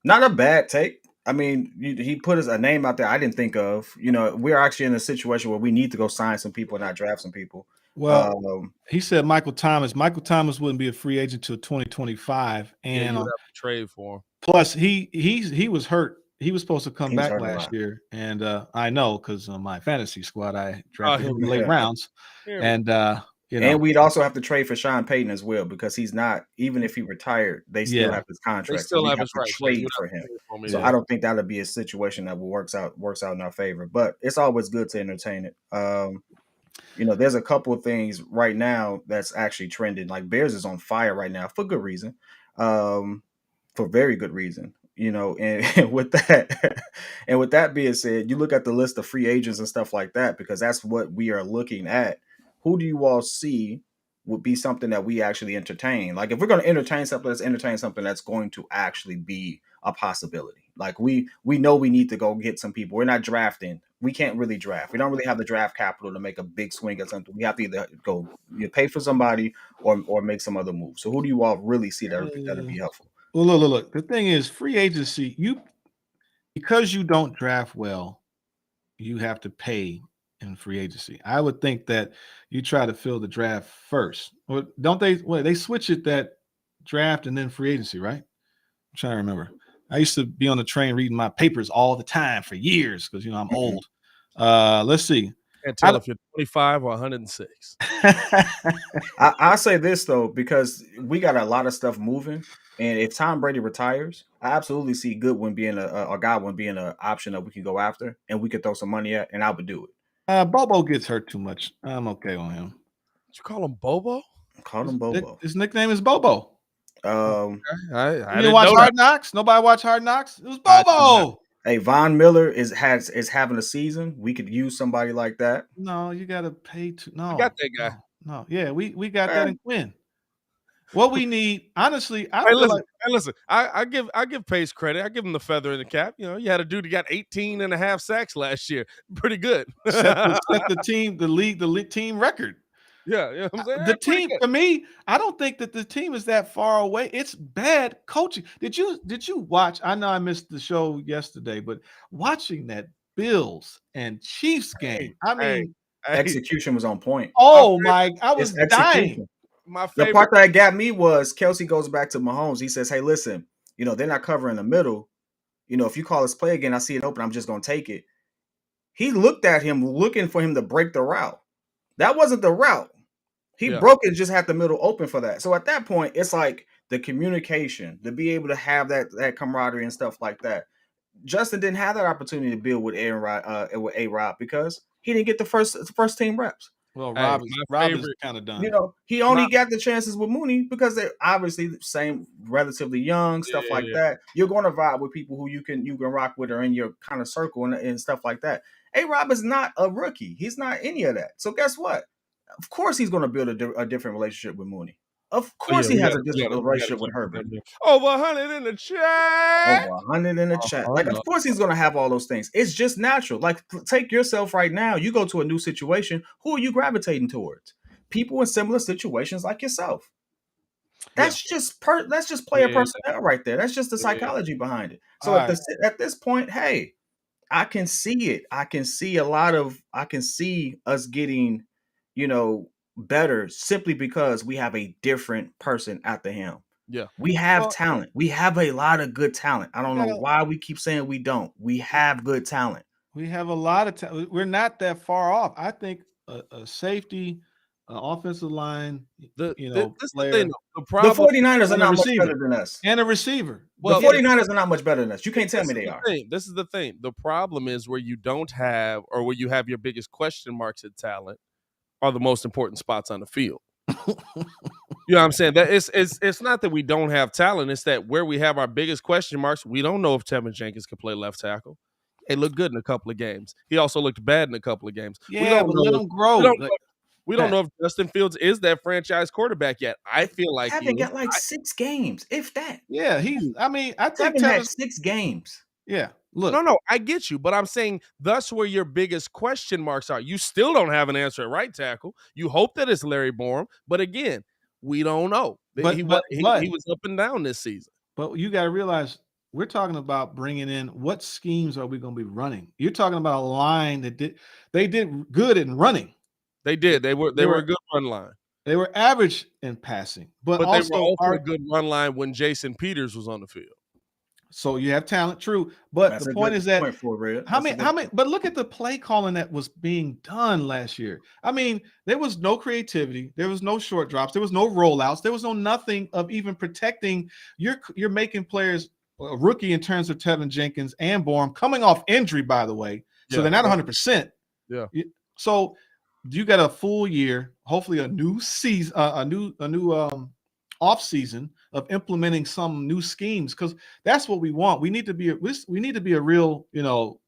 not a bad take. I mean, he put a name out there I didn't think of. We're actually in a situation where we need to go sign some people, not draft some people. Well, he said Michael Thomas. Michael Thomas wouldn't be a free agent till 2025, and you would have to trade for him. Plus, he was hurt. He was supposed to come back last year, and I know because on my fantasy squad I drafted him in late rounds, and and we'd also have to trade for Sean Payton as well, because he's not, even if he retired, they still have his contract. They still have to trade for him. So I don't think that'll be a situation that works out in our favor. But it's always good to entertain it. There's a couple of things right now that's actually trending. Like Bears is on fire right now for good reason, for very good reason. And with that being said, you look at the list of free agents and stuff like that, because that's what we are looking at. Who do you all see would be something that we actually entertain? Like, if we're going to entertain something, let's entertain something that's going to actually be a possibility. Like, we know we need to go get some people. We're not drafting. We can't really draft. We don't really have the draft capital to make a big swing at something. We have to either go pay for somebody or make some other move. So who do you all really see that'll be helpful? Well, look. The thing is, free agency, because you don't draft well, you have to pay in free agency. I would think that you try to fill the draft first. Or don't they? Well, they switch it, that draft and then free agency, right? I'm trying to remember. I used to be on the train reading my papers all the time for years because I'm old. Let's see. Can't tell if you're 25 or 106. I'll say this though, because we got a lot of stuff moving, and if Tom Brady retires, I absolutely see Goodwin being Godwin being an option that we can go after and we could throw some money at, and I would do it. Bobo gets hurt too much. I'm okay on him. Did you call him Bobo? Call him Bobo. His nickname is Bobo. I didn't watch Hard Knocks. Nobody watched Hard Knocks. It was Bobo. Hey, Von Miller is having a season. We could use somebody like that. No, you got to pay to. No, we got that guy. No, yeah, we got that in Quinn. What we need, honestly, listen. I give Pace credit. I give him the feather in the cap. You had a dude who got 18 and a half sacks last year. Pretty good. set the team record. Yeah, you know what I'm saying? The team, to me, I don't think that the team is that far away. It's bad coaching. Did you watch? I know I missed the show yesterday, but watching that Bills and Chiefs game, execution was on point. Oh my! I was dying. The part that got me was Kelsey goes back to Mahomes. He says, "Hey, listen, they're not covering the middle. If you call this play again, I see it open. I'm just going to take it." He looked at him, looking for him to break the route. That wasn't the route. He broke it, just had the middle open for that. So at that point, it's like the communication, to be able to have that camaraderie and stuff like that. Justin didn't have that opportunity to build with A-Rob because he didn't get the first team reps. Well, Rob is kind of done. He only got the chances with Mooney because they're obviously the same, relatively young, stuff like that. You're going to vibe with people who you can rock with or in your kind of circle and stuff like that. A-Rob is not a rookie. He's not any of that. So guess what? Of course he's going to build a different relationship with Mooney. Of course he has a different relationship with Herbert. Over 100 in the chat. Over 100 in the chat. Like, of course he's going to have all those things. It's just natural. Like, take yourself right now. You go to a new situation. Who are you gravitating towards? People in similar situations like yourself. That's just player personnel right there. That's just the psychology behind it. So at this point, hey, I can see it. I can see us getting, better simply because we have a different person at the helm. Yeah. We have talent. We have a lot of good talent. I don't know why we keep saying we don't. We have good talent. We have a lot of talent. We're not that far off. I think a safety, offensive line, This player. the thing. The The problem. 49ers are And a not much receiver. better than us. And a receiver. The 49ers are not much better than us. You can't tell me they are. This is the thing. The problem is where you don't have, or where you have your biggest question marks at talent, are the most important spots on the field. You know what I'm saying? That it's not that we don't have talent. It's that where we have our biggest question marks, we don't know if Tevin Jenkins can play left tackle. He looked good in a couple of games. He also looked bad in a couple of games. Yeah, but let him grow. We don't know if Justin Fields is that franchise quarterback yet. I feel like Tevin got like 6 games, if that. Yeah, I think Tevin had 6 games. Yeah, look. No, I get you, but I'm saying that's where your biggest question marks are. You still don't have an answer at right tackle. You hope that it's Larry Borom, but again, we don't know. He was up and down this season. But you got to realize we're talking about bringing in what schemes are we going to be running? You're talking about a line that they did good in running. They did. They were a good run line. They were average in passing, but they were also a good run line when Jason Peters was on the field. So you have talent, true. But That's the point is that how many? But look at the play calling that was being done last year. I mean, there was no creativity. There was no short drops. There was no rollouts. There was no nothing of even protecting. You're making players a rookie in terms of Tevin Jenkins and Borom coming off injury, by the way. So they're not 100%. Yeah. So you got a full year, hopefully a new season, a new off season of implementing some new schemes, because that's what we want. We need to be a real,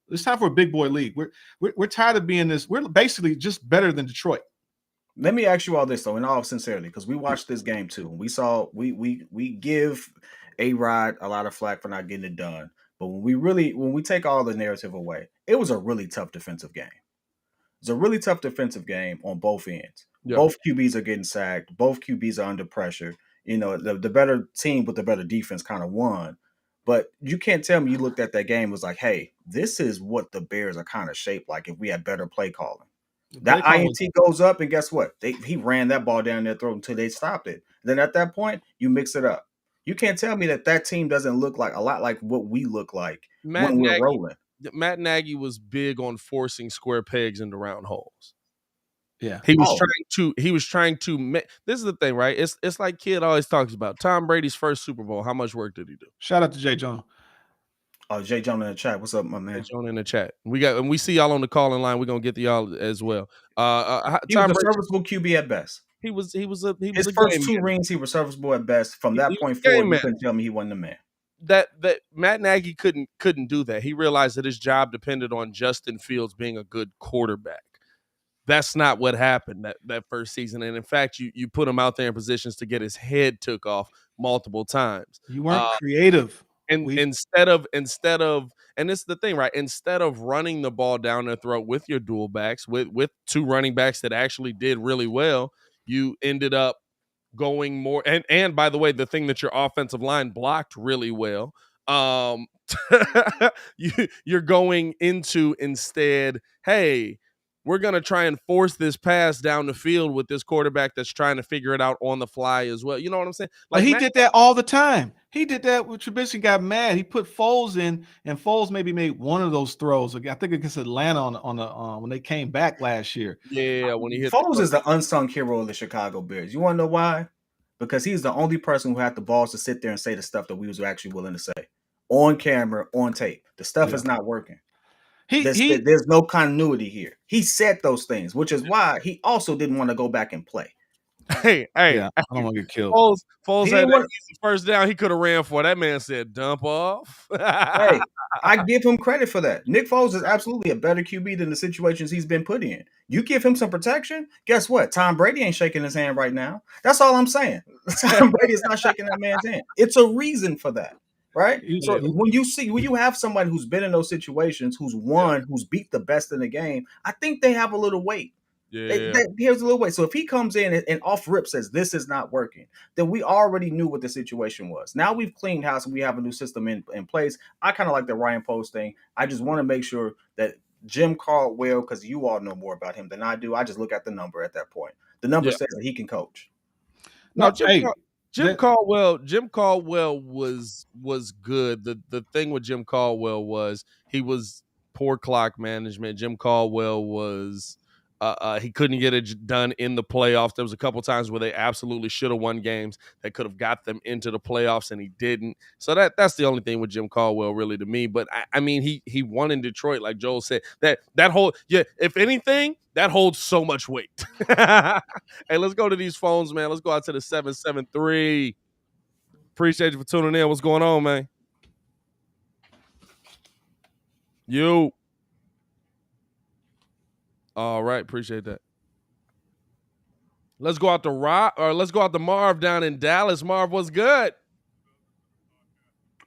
it's time for a big boy league. We're tired of being this. We're basically just better than Detroit. Let me ask you all this though, in all sincerity, because we watched this game too. We saw we give A-Rod a lot of flack for not getting it done, but when we take all the narrative away, it was a really tough defensive game. It's a really tough defensive game on both ends. Yeah. Both QBs are getting sacked. Both QBs are under pressure. The better team with the better defense kind of won. But you can't tell me you looked at that game and was like, hey, this is what the Bears are kind of shaped like if we had better play calling. That INT goes up, and guess what? He ran that ball down their throat until they stopped it. Then at that point, you mix it up. You can't tell me that team doesn't look like a lot like what we look like when we're rolling. Matt Nagy was big on forcing square pegs into round holes. Yeah, he was trying to. This is the thing, right? It's like Kid always talks about Tom Brady's first Super Bowl. How much work did he do? Shout out to Jay Jones. Oh, Jay Jones in the chat. What's up, my man? Jay Jones in the chat. We see y'all on the calling line. We're gonna get to y'all as well. He was a serviceable QB at best. He was his first 2 rings. He was serviceable at best. From that point forward, you couldn't tell me he wasn't the man. That Matt Nagy couldn't do that. He realized that his job depended on Justin Fields being a good quarterback. That's not what happened that first season. And in fact, you put him out there in positions to get his head took off multiple times. You weren't creative. And instead of, and this is the thing, right? Instead of running the ball down their throat with your dual backs, with 2 running backs that actually did really well, you ended up going more. And by the way, the thing that your offensive line blocked really well, you're going into instead, hey, we're going to try and force this pass down the field with this quarterback that's trying to figure it out on the fly as well. You know what I'm saying? Like he did that all the time. He did that when Trubisky got mad. He put Foles in, and Foles maybe made one of those throws. I think against Atlanta on the when they came back last year. Yeah, when he hit Foles is the unsung hero of the Chicago Bears. You want to know why? Because he's the only person who had the balls to sit there and say the stuff that we was actually willing to say on camera, on tape. The stuff is not working. There's no continuity here. He said those things, which is why he also didn't want to go back and play. Hey, yeah, I don't want to get killed. Foles had that easy first down he could have ran for. That man said, dump off. Hey, I give him credit for that. Nick Foles is absolutely a better QB than the situations he's been put in. You give him some protection, guess what? Tom Brady ain't shaking his hand right now. That's all I'm saying. Tom Brady is not shaking that man's hand. It's a reason for that. Right? So when you have somebody who's been in those situations, who's won, who's beat the best in the game, I think they have a little weight. Yeah. Here's a little weight. So if he comes in and off rip says this is not working, then we already knew what the situation was. Now we've cleaned house and we have a new system in place. I kind of like the Ryan Post thing. I just want to make sure that Jim Caldwell, because you all know more about him than I do, I just look at the number at that point. The number says that he can coach. No, Jim Caldwell was good. The thing with Jim Caldwell was he was poor clock management. Jim Caldwell was He couldn't get it done in the playoffs. There was a couple times where they absolutely should have won games that could have got them into the playoffs, and he didn't. So that's the only thing with Jim Caldwell, really, to me. But I mean, he won in Detroit, like Joel said. That whole if anything, that holds so much weight. Hey, let's go to these phones, man. Let's go out to the 773. Appreciate you for tuning in. What's going on, man? You. All right, appreciate that. Let's go out to Marv down in Dallas. Marv, what's good?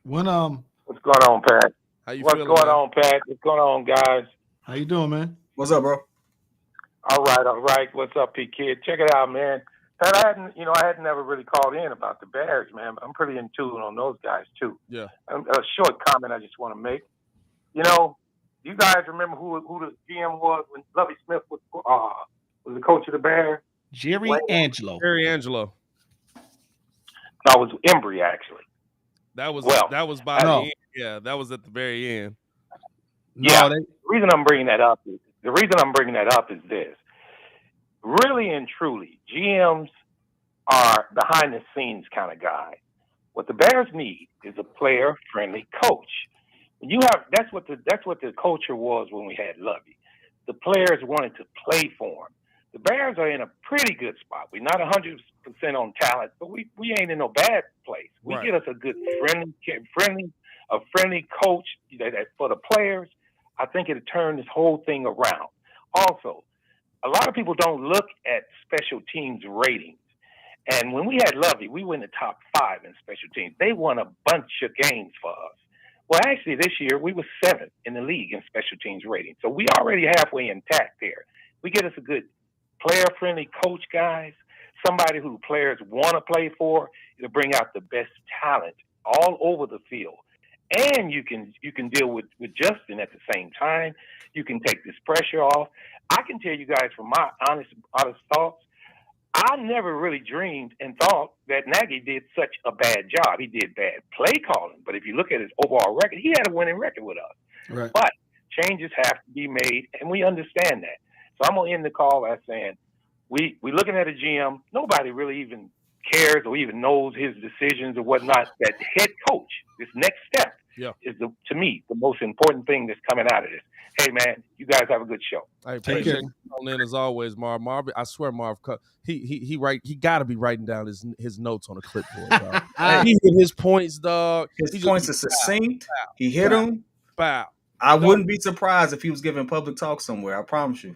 What's going on, Pat? How you What's feeling, going man? on, Pat? What's going on, guys? How you doing, man? What's up, bro? All right. What's up, P Kid? Check it out, man. Pat, I hadn't never really called in about the Bears, man, but I'm pretty in tune on those guys too. Yeah. A short comment I just want to make. You know, you guys remember who the GM was when Lovie Smith was the coach of the Bears? Jerry Angelo. Jerry Angelo. No, it was Embry, actually. That was by no. the end. Yeah, that was at the very end. Yeah. The reason I'm bringing that up is this. Really and truly, GMs are behind the scenes kind of guy. What the Bears need is a player friendly coach. That's what the culture was when we had Lovie. The players wanted to play for him. The Bears are in a pretty good spot. We're not 100% on talent, but we ain't in no bad place. We get us a good friendly coach that for the players. I think it'll turn this whole thing around. Also, a lot of people don't look at special teams ratings. And when we had Lovie, we were in the top 5 in special teams. They won a bunch of games for us. Well, actually, this year, we were 7th in the league in special teams rating. So we already halfway intact there. We get us a good player-friendly coach, guys, somebody who players want to play for. It'll bring out the best talent all over the field. And you can deal with Justin at the same time. You can take this pressure off. I can tell you guys from my honest thoughts, I never really dreamed and thought that Nagy did such a bad job. He did bad play calling, but if you look at his overall record, he had a winning record with us. Right. But changes have to be made, and we understand that. So I'm going to end the call by saying we're looking at a GM. Nobody really even cares or even knows his decisions or whatnot. That head coach, this next step, is, to me, the most important thing that's coming out of this. Hey, man, you guys have a good show. I appreciate you calling in as always, Marv. I swear, Marv, he got to be writing down his notes on a clipboard, dog. He hit his points, dog. His points are succinct. He hit them. Bow. I wouldn't be surprised if he was giving public talk somewhere. I promise you.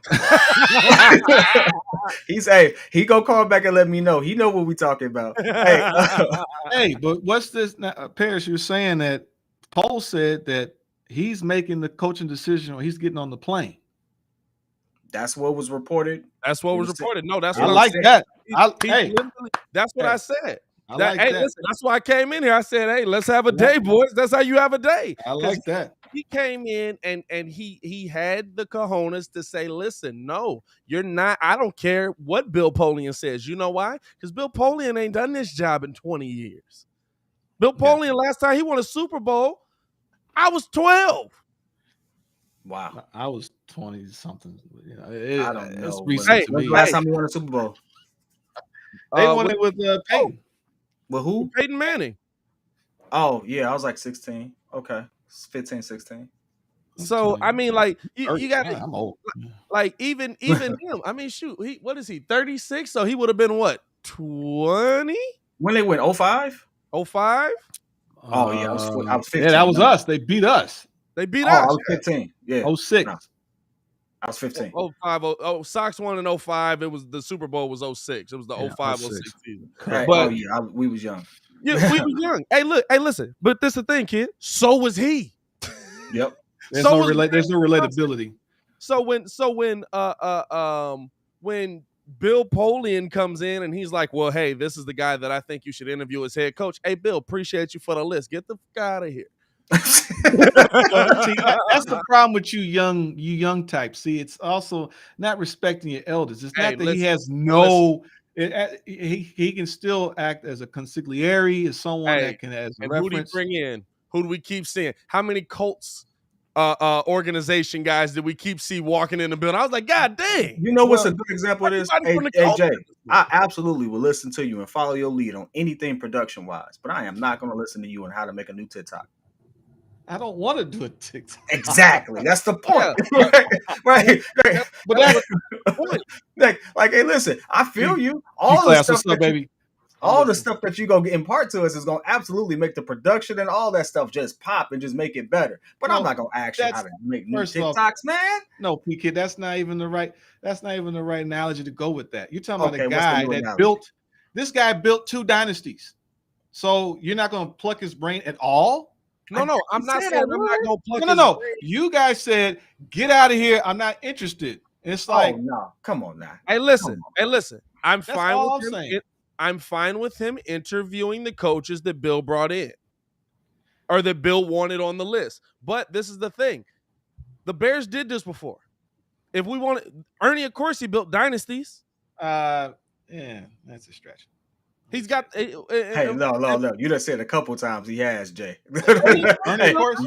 He go call back and let me know. He know what we talking about. Hey, but what's this? Paris, you're saying that Paul said that he's making the coaching decision or he's getting on the plane. That's what was reported. That's what was reported. No, that's I what like that. That's what I said. Listen, that's why I came in here. I said, hey, let's have a day, boys. That's how you have a day. I like that. He came in and he had the cojones to say, listen, no, you're not. I don't care what Bill Polian says. You know why? Because Bill Polian ain't done this job in 20 years. Bill Polian, last time he won a Super Bowl, I was 12. Wow. I was 20 something. I don't know. It's recent to me. Last time he won a Super Bowl? They won it with Peyton. With who? Peyton Manning. Oh, yeah. I was like 16. Okay. 15, 16. So, I mean, like, you got to, I'm old. Like, even him. I mean, shoot, what is he, 36? So he would have been what, 20? When they went 05? 05? Oh, yeah. I was 15. Yeah, that was us. They beat us. They beat us. I was 15. Yeah. 06. No, I was 15. 05. Sox won in 05. It was the Super Bowl was 06. It was the 05 06 season. Right. But we was young. Yeah, we were young. Hey, listen. But this is the thing, kid. So was he. Yep. There's no relatability. So when Bill Polian comes in and he's like, well, hey, this is the guy that I think you should interview as head coach. Hey, Bill, appreciate you for the list. Get the fuck out of here. See, that's the problem with you young types. See, it's also not respecting your elders. It's not that he has no. He can still act as a consigliere, as someone that can as a reference. Who do we bring in? Who do we keep seeing? How many Colts organization guys that we keep walking in the building. I was like, God dang. You know what's a good example of this? Hey, Hey, Jay, I absolutely will listen to you and follow your lead on anything production-wise, but I am not going to listen to you on how to make a new TikTok. I don't want to do a TikTok. Exactly. That's the point. Yeah. right. But that's like, hey, listen, I feel you. All the stuff that baby. All the stuff that you go impart to us is going to absolutely make the production and all that stuff just pop and just make it better. But I'm not going to ask you how to make new TikToks, man. No, P-Kid, that's not even the right analogy to go with that. You're talking about a guy that built. This guy built 2 dynasties. So you're not going to pluck his brain at all? No, I'm not saying I'm not going to pluck his No. brain. You guys said, get out of here. I'm not interested. It's like, no, come on now. Hey, listen. I'm That's fine all with I'm him. saying. I'm fine with him interviewing the coaches that Bill brought in or that Bill wanted on the list. But this is the thing. The Bears did this before. If we want Ernie, of course, he built dynasties. Yeah, that's a stretch. He's got. Hey, no. You done said a couple times he has, Jay. Ernie, of course.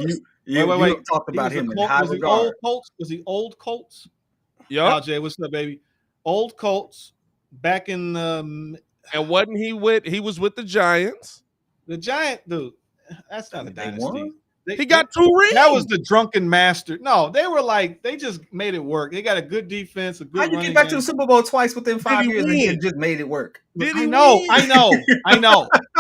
You talked about him in high regard. Was he old Colts? Yeah. Jay, what's up, baby? Old Colts back in and wasn't he with? He was with the Giants. The Giant dude. That's not a dynasty. He got 2 rings. That was the drunken master. No, they just made it work. They got a good defense, a good. How you get back to the Super Bowl twice within 5 years and he just made it work? I know.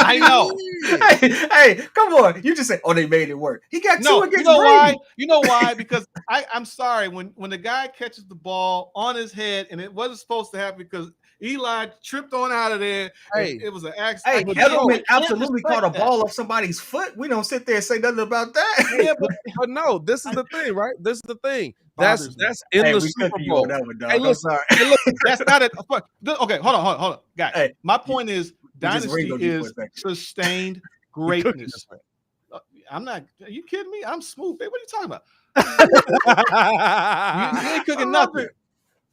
Hey, come on. You just said, they made it work. He got 2 against Brady. You know why? Because I'm sorry. When the guy catches the ball on his head and it wasn't supposed to happen because Eli tripped on out of there. Hey, it was an accident. Hey, Edelman absolutely caught a ball off somebody's foot. We don't sit there and say nothing about that. Yeah, but no, this is the thing, right? This is the thing. That's in the Super Bowl. Hey, listen, that's not it. Okay, hold on, guys. Hey, my point is, dynasty is sustained greatness. I'm not. Are you kidding me? I'm smooth, babe. What are you talking about? you ain't cooking nothing.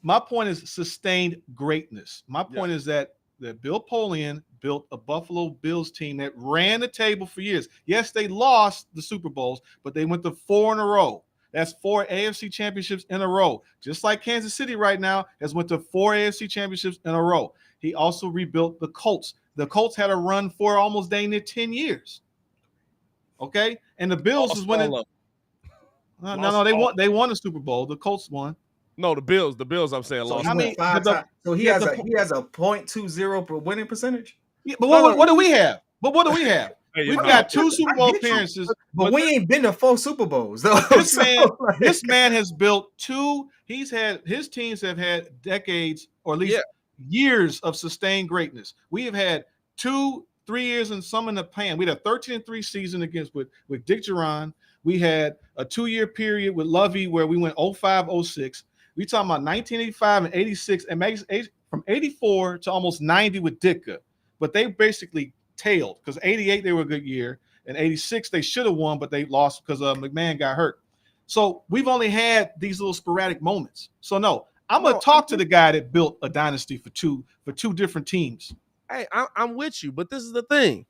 My point is sustained greatness. My point is that Bill Polian built a Buffalo Bills team that ran the table for years. Yes, they lost the Super Bowls, but they went to 4 in a row. That's 4 AFC championships in a row. Just like Kansas City right now has went to 4 AFC championships in a row. He also rebuilt the Colts. The Colts had a run for almost dang near 10 years. Okay? And the Bills was winning. No, they won the Super Bowl. The Colts won. No, the Bills. I'm saying lost. So he has a 0.20 winning percentage. Yeah, but what do we have? We've got 2 Super Bowl appearances, but we ain't been to 4 Super Bowls though. This man has built 2. His teams have had decades or at least years of sustained greatness. We have had 2, 3 years and some in the pan. We had a 13-3 season with Dick Duran. We had a 2-year period with Lovey where we went 05-06. We talking about 1985 and 86, and from 84 to almost 90 with Ditka. But they basically tailed because 88 they were a good year, and 86 they should have won, but they lost because McMahon got hurt. So we've only had these little sporadic moments. So no, I'm gonna talk to the guy that built a dynasty for two different teams. Hey, I'm with you, but this is the thing.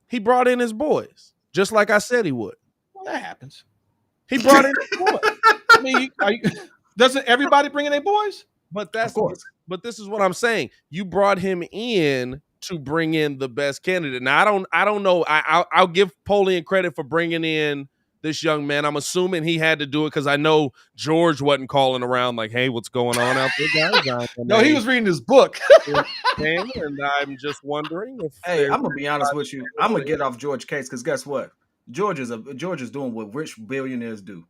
He brought in his boys, just like I said he would. Well, that happens. He brought in his boys. I mean, doesn't everybody bring in their boys? But this is what I'm saying. You brought him in to bring in the best candidate. Now I don't know. I'll give Polian credit for bringing in this young man. I'm assuming he had to do it because I know George wasn't calling around like, "Hey, what's going on out there, guys?" No, he was reading his book. And I'm just wondering if. Hey, I'm gonna be honest with you. I'm gonna get off George case because guess what? George is doing what rich billionaires do.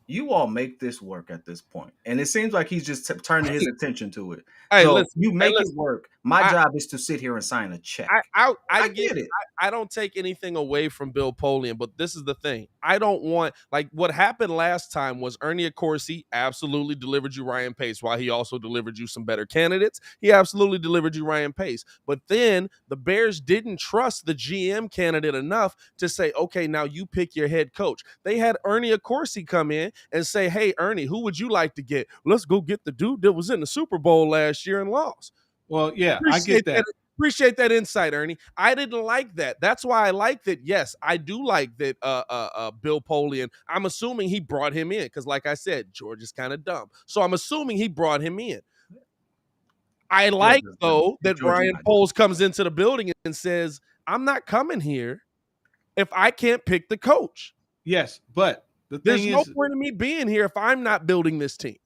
You all make this work at this point, and it seems like he's just turning his attention to it. Hey, so listen, you make it work. My job is to sit here and sign a check. I get it. I don't take anything away from Bill Polian, but this is the thing. I don't want, like, what happened last time was Ernie Accorsi absolutely delivered you Ryan Pace, while he also delivered you some better candidates. He absolutely delivered you Ryan Pace. But then the Bears didn't trust the GM candidate enough to say, okay, now you pick your head coach. They had Ernie Accorsi come in and say, hey, Ernie, who would you like to get? Let's go get the dude that was in the Super Bowl last year and lost. Well, yeah, I get that. appreciate that insight, Ernie. I didn't like that. That's why I like that. Yes, I do like that Bill Polian. I'm assuming he brought him in because, like I said, George is kind of dumb. So I'm assuming he brought him in. I like, though, that Brian Poles comes into the building and says, I'm not coming here if I can't pick the coach. Yes, but there's no point in me being here if I'm not building this team.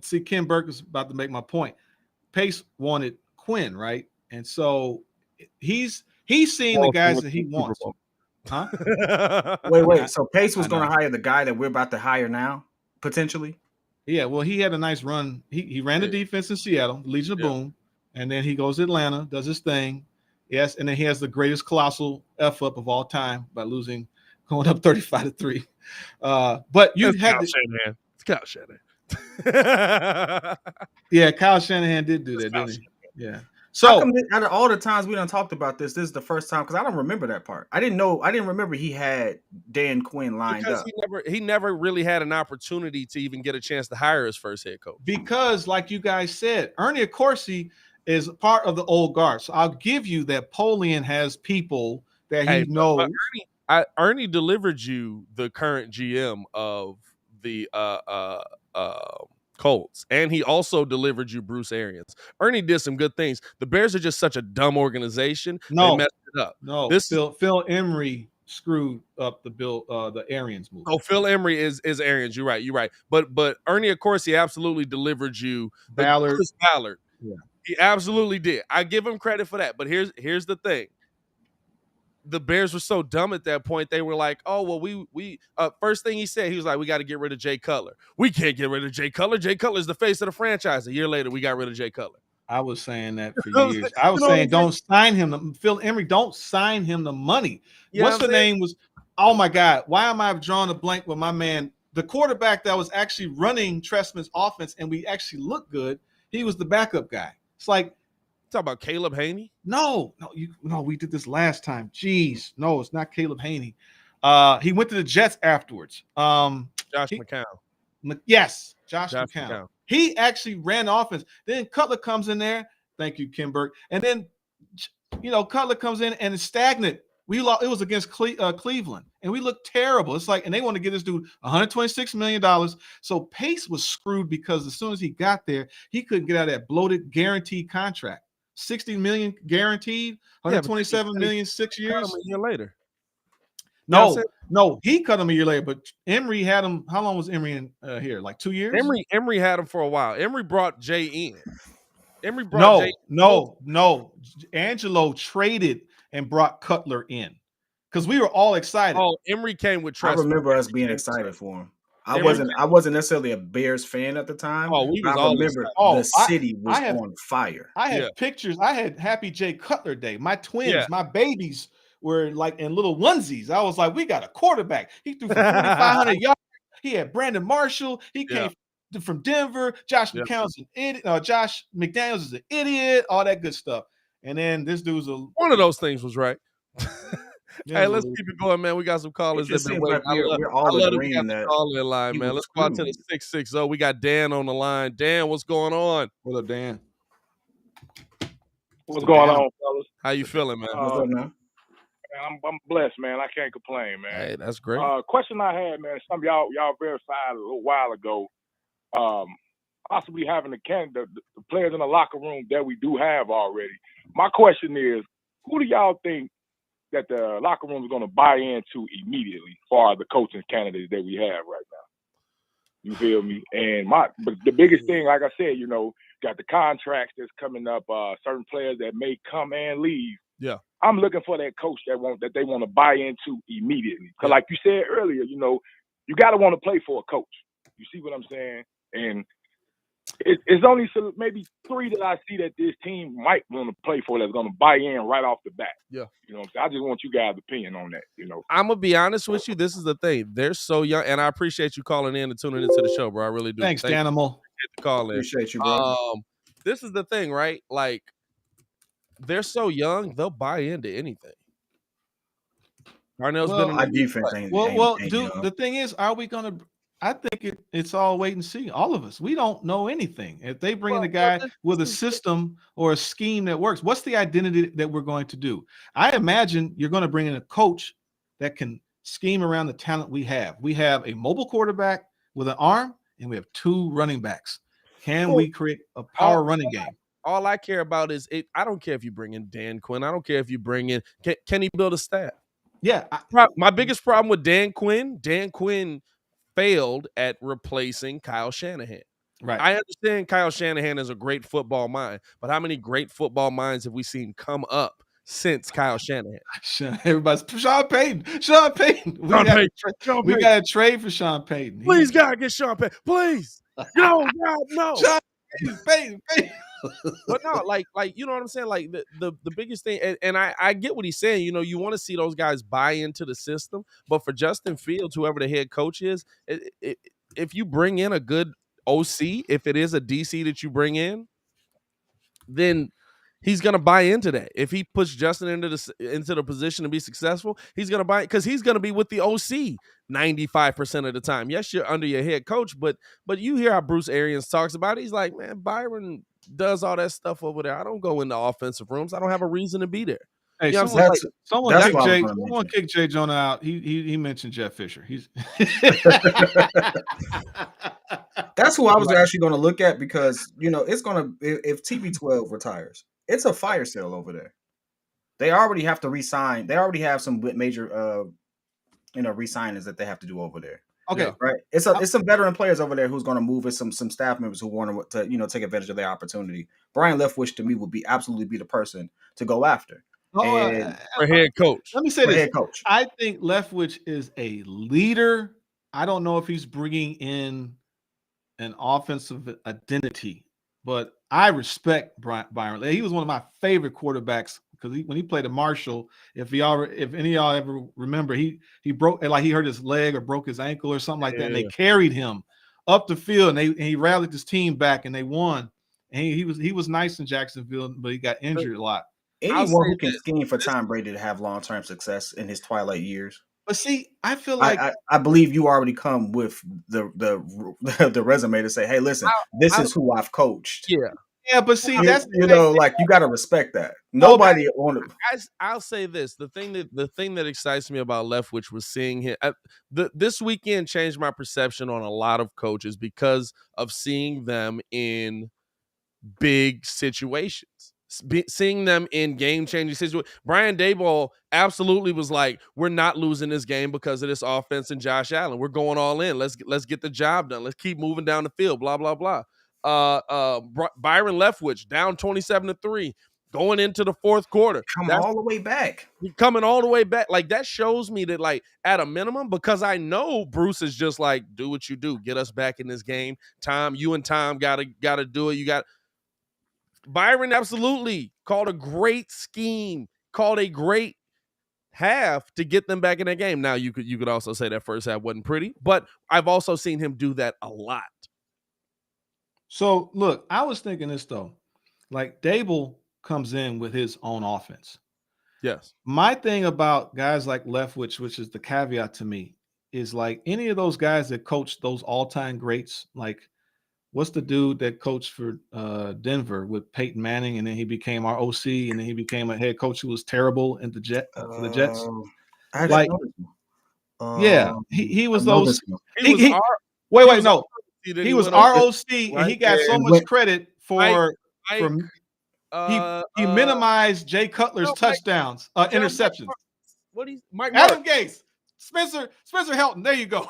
See, Ken Burke is about to make my point. Pace wanted Quinn, right? And so he's seeing the guys that he wants. Huh? Wait. So Pace was going to hire the guy that we're about to hire now, potentially? Yeah, well, he had a nice run. He ran the defense in Seattle, Legion of Boom, and then he goes to Atlanta, does his thing. Yes, and then he has the greatest colossal F up of all time by going up 35-3. But you had Shanahan. It's Kyle Shanahan. Yeah, Kyle Shanahan did do that, didn't he? Yeah. So out of all the times we done talked about this is the first time because I don't remember that part. I didn't remember he had Dan Quinn lined up. He never really had an opportunity to even get a chance to hire his first head coach. Because, like you guys said, Ernie Accorsi is part of the old guard. So I'll give you that Polian has people that he knows. Ernie delivered you the current GM of the Colts, and he also delivered you Bruce Arians. Ernie did some good things. The Bears are just such a dumb organization. They messed it up. No, Phil Emery screwed up the Arians move. Oh, Phil Emery is Arians. You're right. But Ernie, of course, he absolutely delivered you Ballard. Yeah, he absolutely did. I give him credit for that. But here's the thing. The Bears were so dumb at that point. They were like, oh, well, we first thing he said, he was like, we got to get rid of Jay Cutler. We can't get rid of Jay Cutler. Jay Cutler's the face of the franchise. A year later, we got rid of Jay Cutler. I was saying that for years. I was saying, don't sign him. Phil Emery, don't sign him the money. What's the name was? Oh, my God. Why am I drawing a blank with my man? The quarterback that was actually running Trestman's offense, and we actually looked good. He was the backup guy. It's like, talk about Caleb Haney? No, we did this last time. Jeez, no, it's not Caleb Haney. He went to the Jets afterwards. Josh McCown. Yes, Josh McCown. He actually ran offense. Then Cutler comes in there. Thank you, Kim Burke. And then, Cutler comes in and it's stagnant. We lost. It was against Cleveland, and we looked terrible. It's like, and they want to give this dude $126 million. So Pace was screwed because as soon as he got there, he couldn't get out of that bloated guaranteed contract. $60 million guaranteed, $127 million 6 years. A year later. No, he cut him a year later. But Emery had him. How long was Emery in here? Like 2 years. Emery had him for a while. Emery brought Jay in. No. Angelo traded and brought Cutler in because we were all excited. Oh, Emery came with trust. I remember us being excited for him. I wasn't necessarily a Bears fan at the time. Oh, we was I remember the city was on fire. I had pictures. I had Happy Jay Cutler Day. My twins, my babies were like in little onesies. I was like, we got a quarterback. He threw for 4,500 yards. He had Brandon Marshall. He came from Denver. Josh McCown's an idiot. Josh McDaniels is an idiot. All that good stuff. And then this dude's one of those things was right. Hey, let's keep it going, man. We got some callers. We're all agreeing that call in line, man. Let's go out to the 660. We got Dan on the line. Dan, what's going on? What up, Dan? What's going on, fellas? How you feeling, man? What's up, man? I'm blessed, man. I can't complain, man. Hey, that's great. Question I had, man. Some of y'all verified a little while ago. Possibly having the players in the locker room that we do have already. My question is, who do y'all think that the locker room is going to buy into immediately for the coaching candidates that we have right now? You feel me? And but the biggest thing, like I said, got the contracts that's coming up, certain players that may come and leave. Yeah. I'm looking for that coach that they want to buy into immediately. Because like you said earlier, you got to want to play for a coach. You see what I'm saying? And it's only maybe 3 that I see that this team might want to play for that's going to buy in right off the bat. Yeah. You know what I'm saying? I just want you guys' opinion on that, I'm going to be honest with you. This is the thing. They're so young, and I appreciate you calling in and tuning into the show, bro. I really do. Thanks, Danimal. The call in. Appreciate you, bro. This is the thing, right? Like, they're so young, they'll buy into anything. Darnell's been our defense ain't. The thing is, are we going to I think it's all wait and see. All of us, we don't know anything. If they bring in a Well, guy with a system or a scheme that works, what's the identity that we're going to do? I imagine you're going to bring in a coach that can scheme around the talent we have. We have a mobile quarterback with an arm, and we have 2 running backs. Can we create a power running game? All I care about is I don't care if you bring in Dan Quinn. I don't care if you bring in can he build a staff? Yeah. My biggest problem with Dan Quinn failed at replacing Kyle Shanahan. Right. I understand Kyle Shanahan is a great football mind, but how many great football minds have we seen come up since Kyle Shanahan? Everybody's Sean Payton. Sean Payton. We got to trade for Sean Payton. Please, God, get Sean Payton. Please. No, God, no. Sean Payton. But no, like you know what I'm saying? Like the biggest thing, and I get what he's saying. You know, you want to see those guys buy into the system, but for Justin Fields, whoever the head coach is, if you bring in a good OC, if it is a DC that you bring in, then he's gonna buy into that. If he puts Justin into the position to be successful, he's gonna buy it because he's gonna be with the OC 95% of the time. Yes, you're under your head coach, but you hear how Bruce Arians talks about it. He's like, man, Byron does all that stuff over there. I don't go in the offensive rooms. I don't have a reason to be there. Hey, you know someone kicked Jay Jonah out. He mentioned Jeff Fisher. He's That's who I was actually going to look at because it's going to if TB12 retires, it's a fire sale over there. They already have to re-sign. They already have some major re-signings that they have to do over there. Okay, right. It's some veteran players over there who's going to move with some staff members who want to take advantage of their opportunity. Brian Leftwich to me would be the person to go after. For head coach. Let me say this. I think Leftwich is a leader. I don't know if he's bringing in an offensive identity, but I respect Byron. He was one of my favorite quarterbacks because when he played at Marshall, if any of y'all ever remember, he broke, like he hurt his leg or broke his ankle or something like that, and they carried him up the field, and he rallied his team back, and they won. And he was nice in Jacksonville, but he got injured a lot. Anyone who can scheme for Tom Brady to have long-term success in his twilight years. But see, I feel like I believe you already come with the resume to say, hey, listen, this is who I've coached. Yeah, but see, that's like you got to respect that. Nobody on it. I'll say this: the thing that excites me about Leftwich was seeing him. This weekend changed my perception on a lot of coaches because of seeing them in big situations. Seeing them in game-changing situations. Brian Daboll absolutely was like, we're not losing this game because of this offense and Josh Allen. We're going all in. Let's get the job done. Let's keep moving down the field, blah, blah, blah. Byron Leftwich down 27-3 going into the fourth quarter. Coming all the way back. Like, that shows me that, like, at a minimum, because I know Bruce is just like, do what you do. Get us back in this game. You and Tom gotta do it. You got Byron absolutely called a great scheme, called a great half to get them back in that game. Now you could also say that first half wasn't pretty, but I've also seen him do that a lot. So look, I was thinking this though, like Dable comes in with his own offense. Yes. My thing about guys like Leftwich, which is the caveat to me, is like any of those guys that coach those all-time greats, like what's the dude that coached for Denver with Peyton Manning, and then he became our OC, and then he became a head coach who was terrible in the Jets. He was those. He was ROC, and he got so much credit for he minimized Jay Cutler's touchdowns, interceptions. Adam Gase, Spencer Helton. There you go.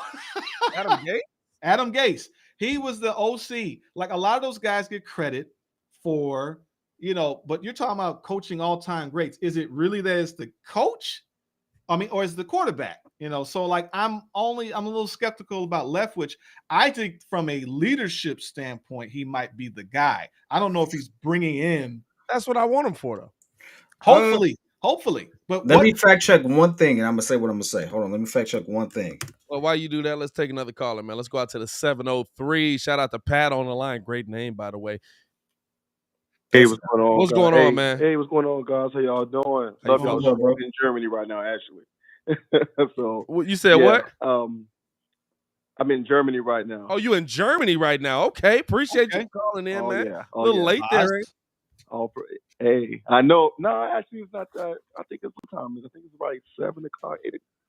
Adam Gase. He was the OC. Like a lot of those guys get credit for, but you're talking about coaching all-time greats. Is it really that it's the coach? I mean, or is the quarterback? So like I'm a little skeptical about Leftwich. I think from a leadership standpoint, he might be the guy. I don't know if he's bringing in. That's what I want him for, though. Hopefully. But let me fact check one thing, and I'm gonna say what I'm gonna say. Hold on, let me fact check one thing. Well, while you do that, let's take another caller, man. Let's go out to the 703. Shout out to Pat on the line. Great name, by the way. Hey, what's going on? What's going on, man? Hey, what's going on, guys? How y'all doing? Bro? I'm in Germany right now, actually. So you said what? I'm in Germany right now. Oh, you in Germany right now? Okay, appreciate you calling in, man. Yeah. A little late there. Hey, I know. No, actually, it's not that. I think it's what time is it? I think it's like 7:00,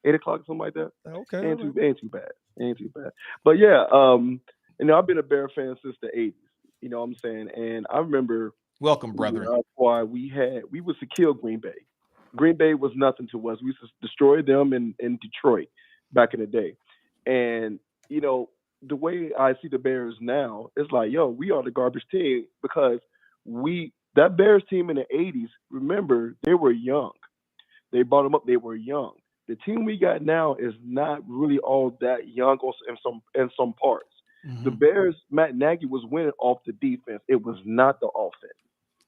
8:00, something like that. Okay, ain't too bad. Ain't too bad. But yeah, I've been a Bear fan since the '80s. You know what I'm saying? And I remember. Welcome, brethren. That's why we was to kill Green Bay. Green Bay was nothing to us. We used to destroy them in Detroit back in the day. And the way I see the Bears now, it's like, yo, we are the garbage team because that Bears team in the 80s, remember, they were young. They brought them up, they were young. The team we got now is not really all that young in some parts. Mm-hmm. The Bears, Matt Nagy was winning off the defense. It was not the offense.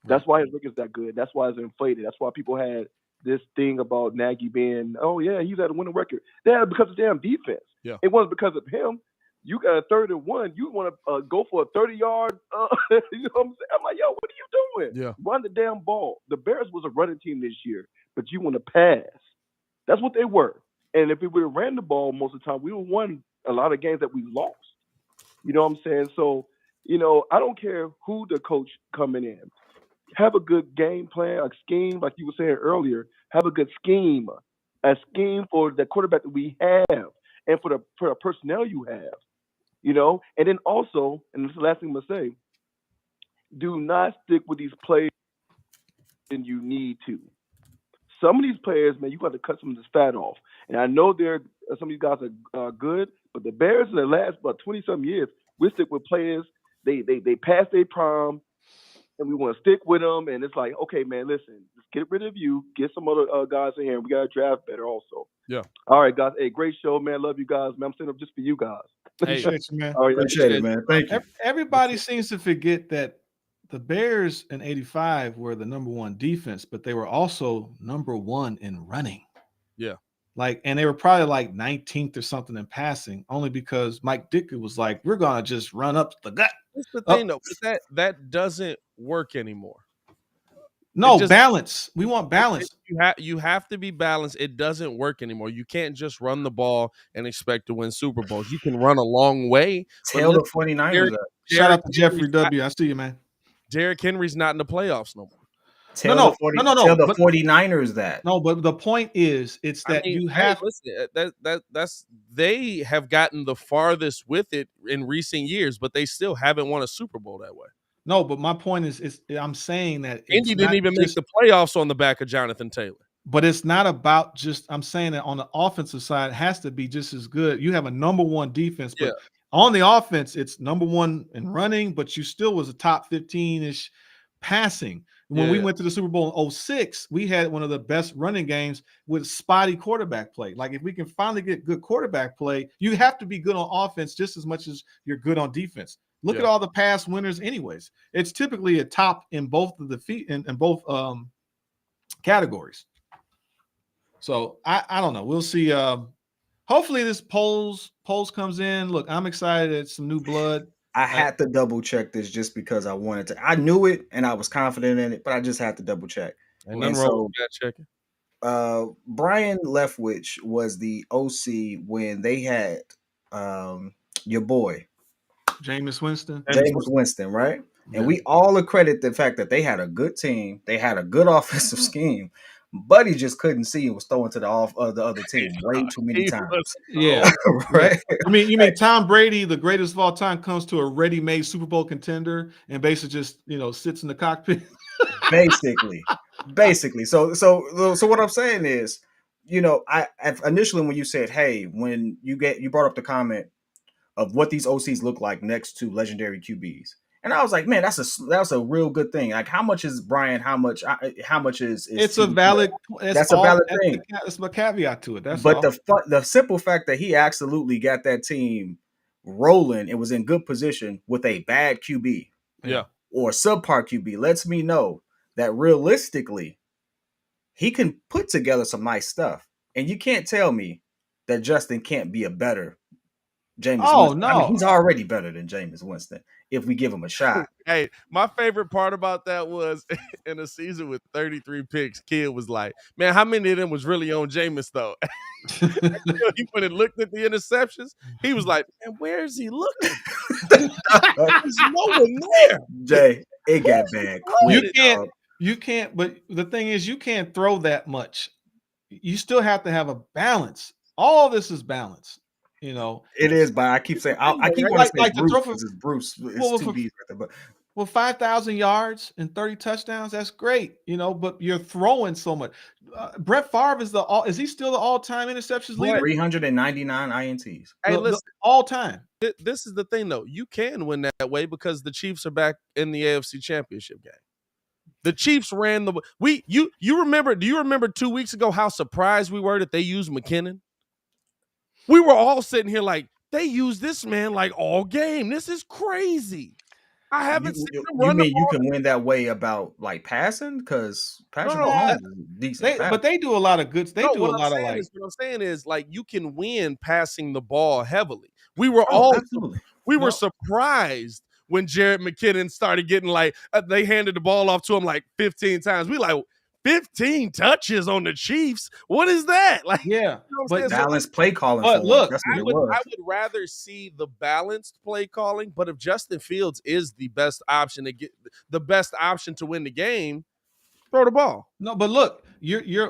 That's why his record's that good. That's why it's inflated. That's why people had this thing about Nagy being, oh yeah, he's had a winning record. They had it because of damn defense. Yeah. It wasn't because of him. You got a 3rd and 1. You want to go for a 30-yard. You know what I'm saying? I'm like, yo, what are you doing? Yeah. Run the damn ball. The Bears was a running team this year, but you want to pass. That's what they were. And if we would have ran the ball most of the time, we would have won a lot of games that we lost. You know what I'm saying? So, I don't care who the coach coming in. Have a good game plan, a scheme, like you were saying earlier. Have a good scheme, a scheme for the quarterback that we have, and for the personnel you have. And then also, and this is the last thing I'm gonna say, do not stick with these players than you need to. Some of these players, man, you got to cut some of this fat off. And I know some of these guys are good, but the Bears in the last about 20-something years, we stick with players. They passed their prime, and we want to stick with them. And it's like, okay, man, listen, just get rid of you, get some other guys in here. We got to draft better also. Yeah. All right, guys. Hey, great show, man. Love you guys, man. I'm setting up just for you guys. Appreciate you, man. All right, appreciate it, man. Thank you. Everybody seems to forget that the Bears in '85 were the number 1 defense, but they were also number 1 in running. Yeah. And they were probably like 19th or something in passing, only because Mike Ditka was like, we're going to just run up the gut. That's the thing, though. That doesn't work anymore. No, balance. We want balance. You have to be balanced. It doesn't work anymore. You can't just run the ball and expect to win Super Bowls. You can run a long way. Tell the 49ers. Shout out to Jeffrey W. I see you, man. Derrick Henry's not in the playoffs no more. Tell the 49ers that. No, but the point is, it's that you have. That's they have gotten the farthest with it in recent years, but they still haven't won a Super Bowl that way. No, but my point is I'm saying that Indy didn't even make the playoffs on the back of Jonathan Taylor. But it's not about just. I'm saying that on the offensive side, it has to be just as good. You have a number 1 defense, but on the offense, it's number 1 in running, but you still was a top 15-ish passing. When we went to the Super Bowl in 2006, we had one of the best running games with spotty quarterback play. Like, if we can finally get good quarterback play, you have to be good on offense just as much as you're good on defense. Look at all the past winners anyways. It's typically a top in both of the feet in both categories. So I don't know. We'll see. Hopefully this polls comes in. Look, I'm excited. It's some new blood. I had to double check this just because I wanted to. I knew it and I was confident in it, but I just had to double check. And nothing wrong with that checking. Brian Leftwich was the OC when they had your boy Jameis Winston, right? And we all accredit the fact that they had a good team, they had a good offensive scheme, but he just couldn't see and was throwing to the other team way too many times. Yeah, right. You mean Tom Brady, the greatest of all time, comes to a ready-made Super Bowl contender and basically just sits in the cockpit. basically. So what I'm saying is, I initially when you said, hey, when you brought up the comment of what these OCs look like next to legendary QBs. And I was like, man, that's a real good thing. Like, how much is Brian? How much is it's a valid. That's a valid thing. That's a caveat to it. But the simple fact that he absolutely got that team rolling and was in good position with a bad QB, or subpar QB, lets me know that realistically, he can put together some nice stuff. And you can't tell me that Justin can't be a better Jameis Oh Winston. I mean, no, he's already better than Jameis Winston if we give him a shot. Hey, my favorite part about that was in a season with 33 picks, Kid was like, man, how many of them was really on Jameis, though? He went and looked at the interceptions. He was like, man, where is he looking? There's no one there. Jay, it got bad quick. You can't, but the thing is, you can't throw that much. You still have to have a balance. All this is balance. You know, it is, but I keep saying I keep wanting to say Bruce because it's Bruce. It's two B's right there, but 5,000 yards and 30 touchdowns, that's great, you know. But you're throwing so much. Brett Favre is he still the all-time interceptions leader? 399 INTs. Hey, listen, all time. This is the thing, though. You can win that way because the Chiefs are back in the AFC Championship game. The Chiefs ran the you remember? Do you remember 2 weeks ago how surprised we were that they used McKinnon? We were all sitting here like, they use this man like all game. This is crazy. I haven't seen them run. You mean you can win that way about like passing? Because Patrick Mahomes is decent. But they do a lot of good. They do a lot of like. What I'm saying is like you can win passing the ball heavily. We were were surprised when Jared McKinnon started getting like they handed the ball off to him like 15 times. We like 15 touches on the Chiefs. What is that? Like, yeah, but balanced play calling. But look, I would rather see the balanced play calling. But if Justin Fields is the best option to get the best option to win the game, throw the ball. No, but look,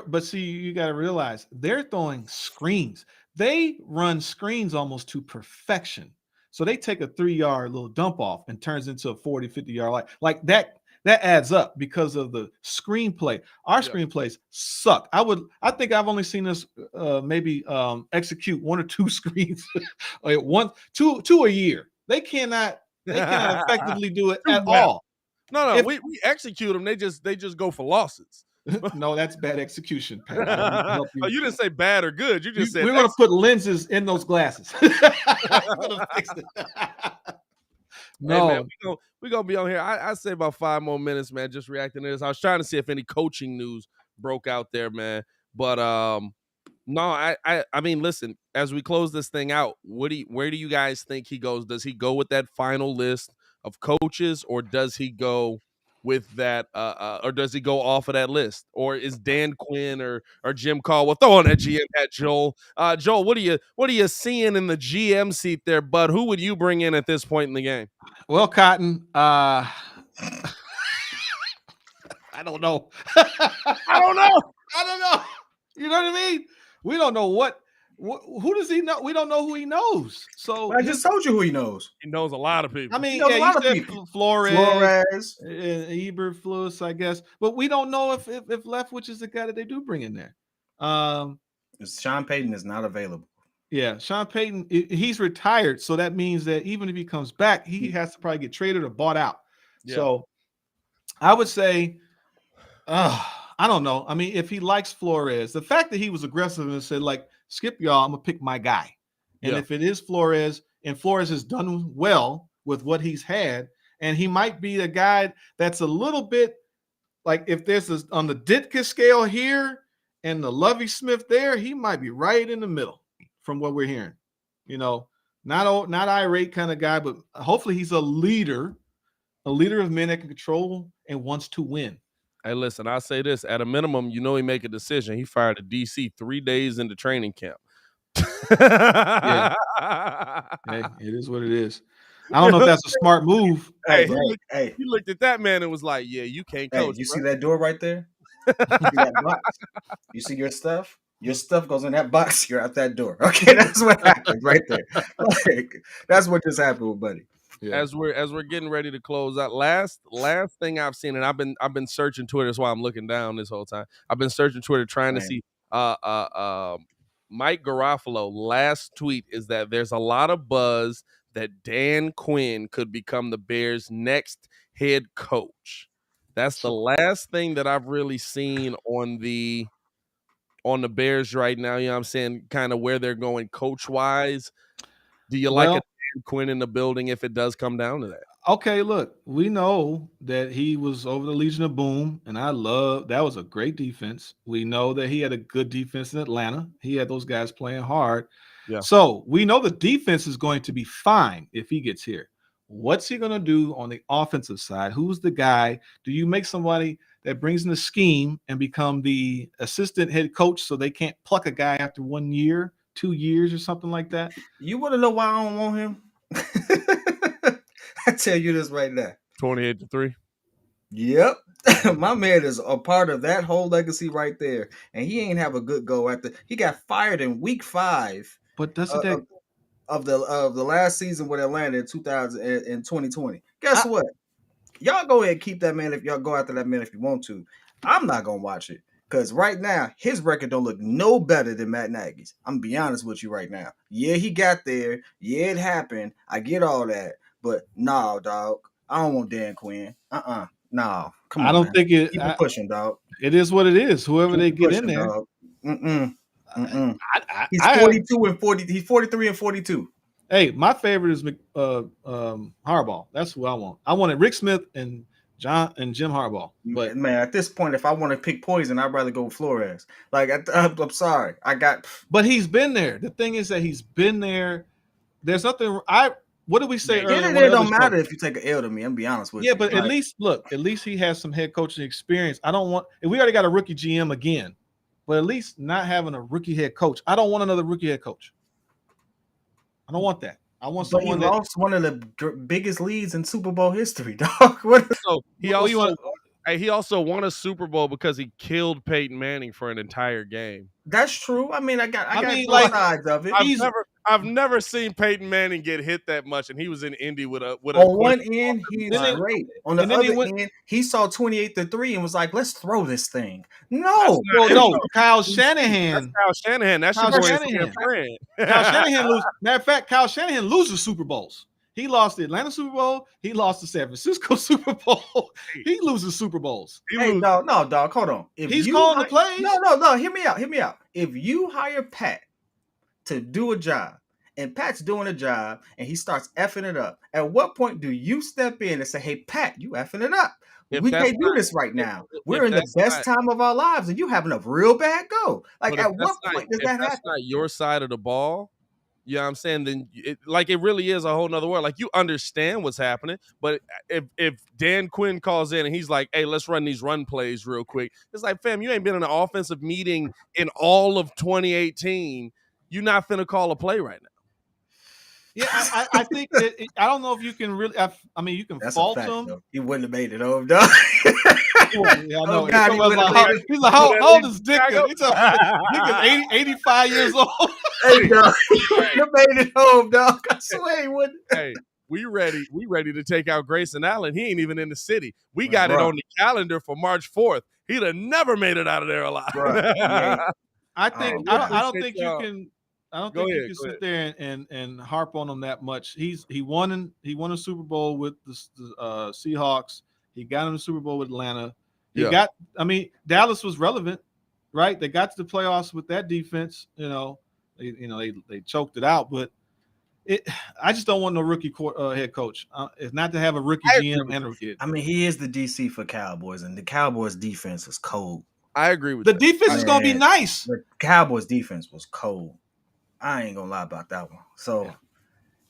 but see, you got to realize they're throwing screens. They run screens almost to perfection. So they take a 3-yard little dump off and turns into a 40, 50-yard like that. That adds up because of the screenplay. Our screenplays suck. I think I've only seen us maybe execute 1 or 2 screens, two a year. They cannot effectively do it at all. No, we execute them. They just go for losses. No, that's bad execution, Pat. You didn't say bad or good. You just said we're going to put lenses in those glasses. No, hey, man, we're gonna be on here. I say about 5 more minutes, man, just reacting to this. I was trying to see if any coaching news broke out there, man. But no, I mean, listen, as we close this thing out, where do you guys think he goes? Does he go with that final list of coaches, or does he go with that or does he go off of that list? Or is Dan Quinn or Jim Caldwell? Throw on that GM hat, Joel. Joel, what are you seeing in the GM seat there, bud? Who would you bring in at this point in the game? Well, Cotton, I don't know. I don't know. You know what I mean? We don't know who does he know? We don't know who he knows. So I just told you who he knows. He knows a lot of people. I mean, a lot of people. Flores, Eberflus, I guess. But we don't know if Leftwich is the guy that they do bring in there. Sean Payton is not available. Yeah, Sean Payton, he's retired. So that means that even if he comes back, he has to probably get traded or bought out. Yeah. So I would say, I don't know. I mean, if he likes Flores, the fact that he was aggressive and said, like, skip y'all, I'm going to pick my guy. And if it is Flores, and Flores has done well with what he's had, and he might be a guy that's a little bit like if there's on the Ditka scale here and the Lovie Smith there, he might be right in the middle from what we're hearing. You know, not irate kind of guy, but hopefully he's a leader of men that can control and wants to win. Hey, listen, I'll say this. At a minimum, he make a decision. He fired a DC 3 days into training camp. Yeah. Hey, it is what it is. I don't know if that's a smart move. Hey, he looked at that man and was like, yeah, you can't coach. You see that door right there? You see that box? You see your stuff? Your stuff goes in that box. You're out that door. Okay, that's what happened right there. Like, that's what just happened with Buddy. Yeah. As we're getting ready to close out, last thing I've seen, and I've been searching Twitter. That's why I'm looking down this whole time. I've been searching Twitter trying to see Mike Garofalo. Last tweet is that there's a lot of buzz that Dan Quinn could become the Bears' next head coach. That's the last thing that I've really seen on the Bears right now. You know what I'm saying? Kind of where they're going coach wise. Do you like a Dan Quinn in the building if it does come down to that? Okay, look, we know that he was over the Legion of Boom, and that was a great defense. We know that he had a good defense in Atlanta. He had those guys playing hard. Yeah. So we know the defense is going to be fine if he gets here. What's he going to do on the offensive side? Who's the guy? Do you make somebody that brings in the scheme and become the assistant head coach so they can't pluck a guy after 1 year, 2 years, or something like that? You want to know why I don't want him? I tell you this right now. 28-3. Yep. My man is a part of that whole legacy right there. And he ain't have a good go after. He got fired in week 5. But doesn't that of the last season with Atlanta in 2020. Guess what? Y'all go ahead and keep that man if y'all go after that man if you want to. I'm not gonna watch it because right now his record don't look no better than Matt Nagy's. I'm gonna be honest with you right now. Yeah, he got there. Yeah, it happened. I get all that, but no, dog. I don't want Dan Quinn. No. Come on. I don't man. think it. Keep it pushing, dog. It is what it is. Whoever Keep they get pushing, in there. dog. He's 42 and 40. He's 43 and 42. Hey, my favorite is Harbaugh. That's who I want. I wanted Rick Smith and Jim Harbaugh. But man, at this point, if I want to pick poison, I'd rather go with Flores. Like I'm sorry, But he's been there. The thing is that he's been there. There's nothing. What did we say earlier? It don't matter if you take an L to me. I'm be honest with you. Yeah, but at least he has some head coaching experience. I don't want. We already got a rookie GM again, but at least not having a rookie head coach. I don't want another rookie head coach. I don't want that. I want someone that lost one of the biggest leads in Super Bowl history, dog. So he also won a Super Bowl because he killed Peyton Manning for an entire game. That's true. I mean, I got both sides of it. I've never seen Peyton Manning get hit that much, and he was in Indy with a. On one end, he's great. On the other end, he saw 28-3 and was like, "Let's throw this thing." No, Kyle Shanahan. That's Kyle Shanahan. That's Kyle your Shanahan. friend. Kyle Shanahan loses. Matter of fact, Kyle Shanahan loses Super Bowls. He lost the Atlanta Super Bowl. He lost the San Francisco Super Bowl. He loses Super Bowls. Dog, hold on. He's calling the plays. No. Hear me out. If you hire Pat to do a job, and Pat's doing a job, and he starts effing it up, at what point do you step in and say, "Hey, Pat, you effing it up. We can't do this right now. We're in the best time of our lives, and you having a real bad go." Like, at what point does that happen? That's not your side of the ball. You know what I'm saying? Then it really is a whole nother world. Like, you understand what's happening, but if Dan Quinn calls in and he's like, "Hey, let's run these run plays real quick," it's like, fam, you ain't been in an offensive meeting in all of 2018. You're not finna call a play right now. Yeah, I think that I don't know if you can really. I mean, you can fault him. Though. He wouldn't have made it home, dog. Yeah, I know. He's like, how old is Dickens? He's Dickens 85 years old. Hey, dog, he wouldn't have made it home, dog. I swear he wouldn't. Hey, we ready to take out Grayson Allen. He ain't even in the city. We got it on the calendar for March 4th. He'd have never made it out of there alive. I don't think you can. I don't think you can sit there and harp on him that much. He won a Super Bowl with the Seahawks. He got in the Super Bowl with Atlanta. Dallas was relevant, right? They got to the playoffs with that defense. They choked it out, but I just don't want no rookie head coach. It's not to have a rookie GM and a rookie. I mean, he is the DC for Cowboys, and the Cowboys defense is cold. I agree with the defense is going to be nice. The Cowboys defense was cold. I ain't gonna lie about that one. So,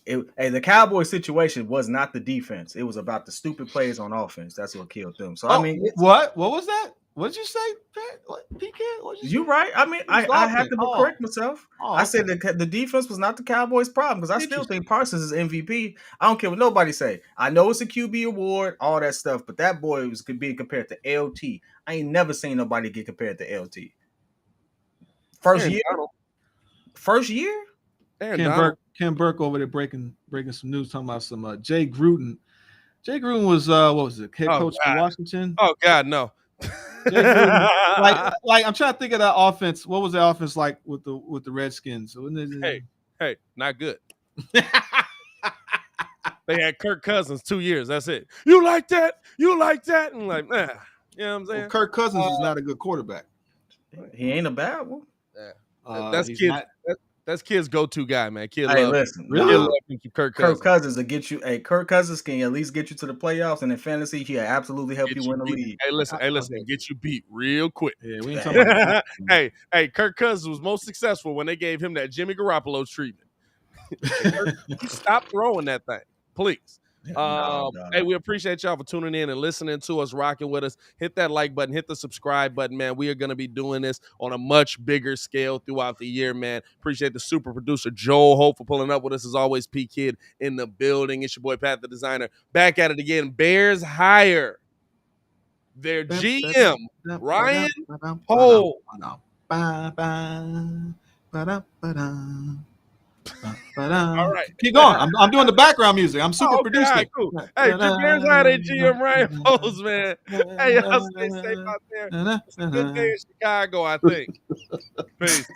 the Cowboys situation was not the defense. It was about the stupid plays on offense. That's what killed them. So, I mean, what was that? What did you say, Pat? What, PK? You right. I mean, I have to correct myself. I said the defense was not the Cowboys' problem because I still think Parsons is MVP. I don't care what nobody say. I know it's a QB award, all that stuff, but that boy was being compared to LT. I ain't never seen nobody get compared to LT. First year? Ken Burke over there breaking some news, talking about some Jay Gruden. Jay Gruden was what was it? Head coach for Washington? Oh God, no. Jay Gruden, like I'm trying to think of that offense. What was the offense like with the Redskins? Hey, not good. They had Kirk Cousins 2 years. That's it. You like that? And like, you know what I'm saying? Well, Kirk Cousins is not a good quarterback. He ain't a bad one. That's That's Kid's go-to guy, man. Kid Hey, love. listen, Really love Kirk Cousins. Will get you. Hey, Kirk Cousins can at least get you to the playoffs, and in fantasy, he absolutely help you win the league. Hey, listen, get you beat real quick. Yeah, we ain't talking about that. Hey, Kirk Cousins was most successful when they gave him that Jimmy Garoppolo treatment. Stop throwing that thing, please. Hey, we appreciate y'all for tuning in and listening to us, rocking with us. Hit that like button, hit the subscribe button, man. We are going to be doing this on a much bigger scale throughout the year, man. Appreciate the super producer Joel Hope for pulling up with us as always. P Kid in the building. It's your boy Pat the Designer back at it again. Bears hire their GM Ryan Poles. All right, keep going. I'm doing the background music. I'm super producing. Right, cool. Hey, Bears had a GM Ryan Poles, man. Hey, y'all stay safe out there. It's a good day in Chicago, I think. Peace.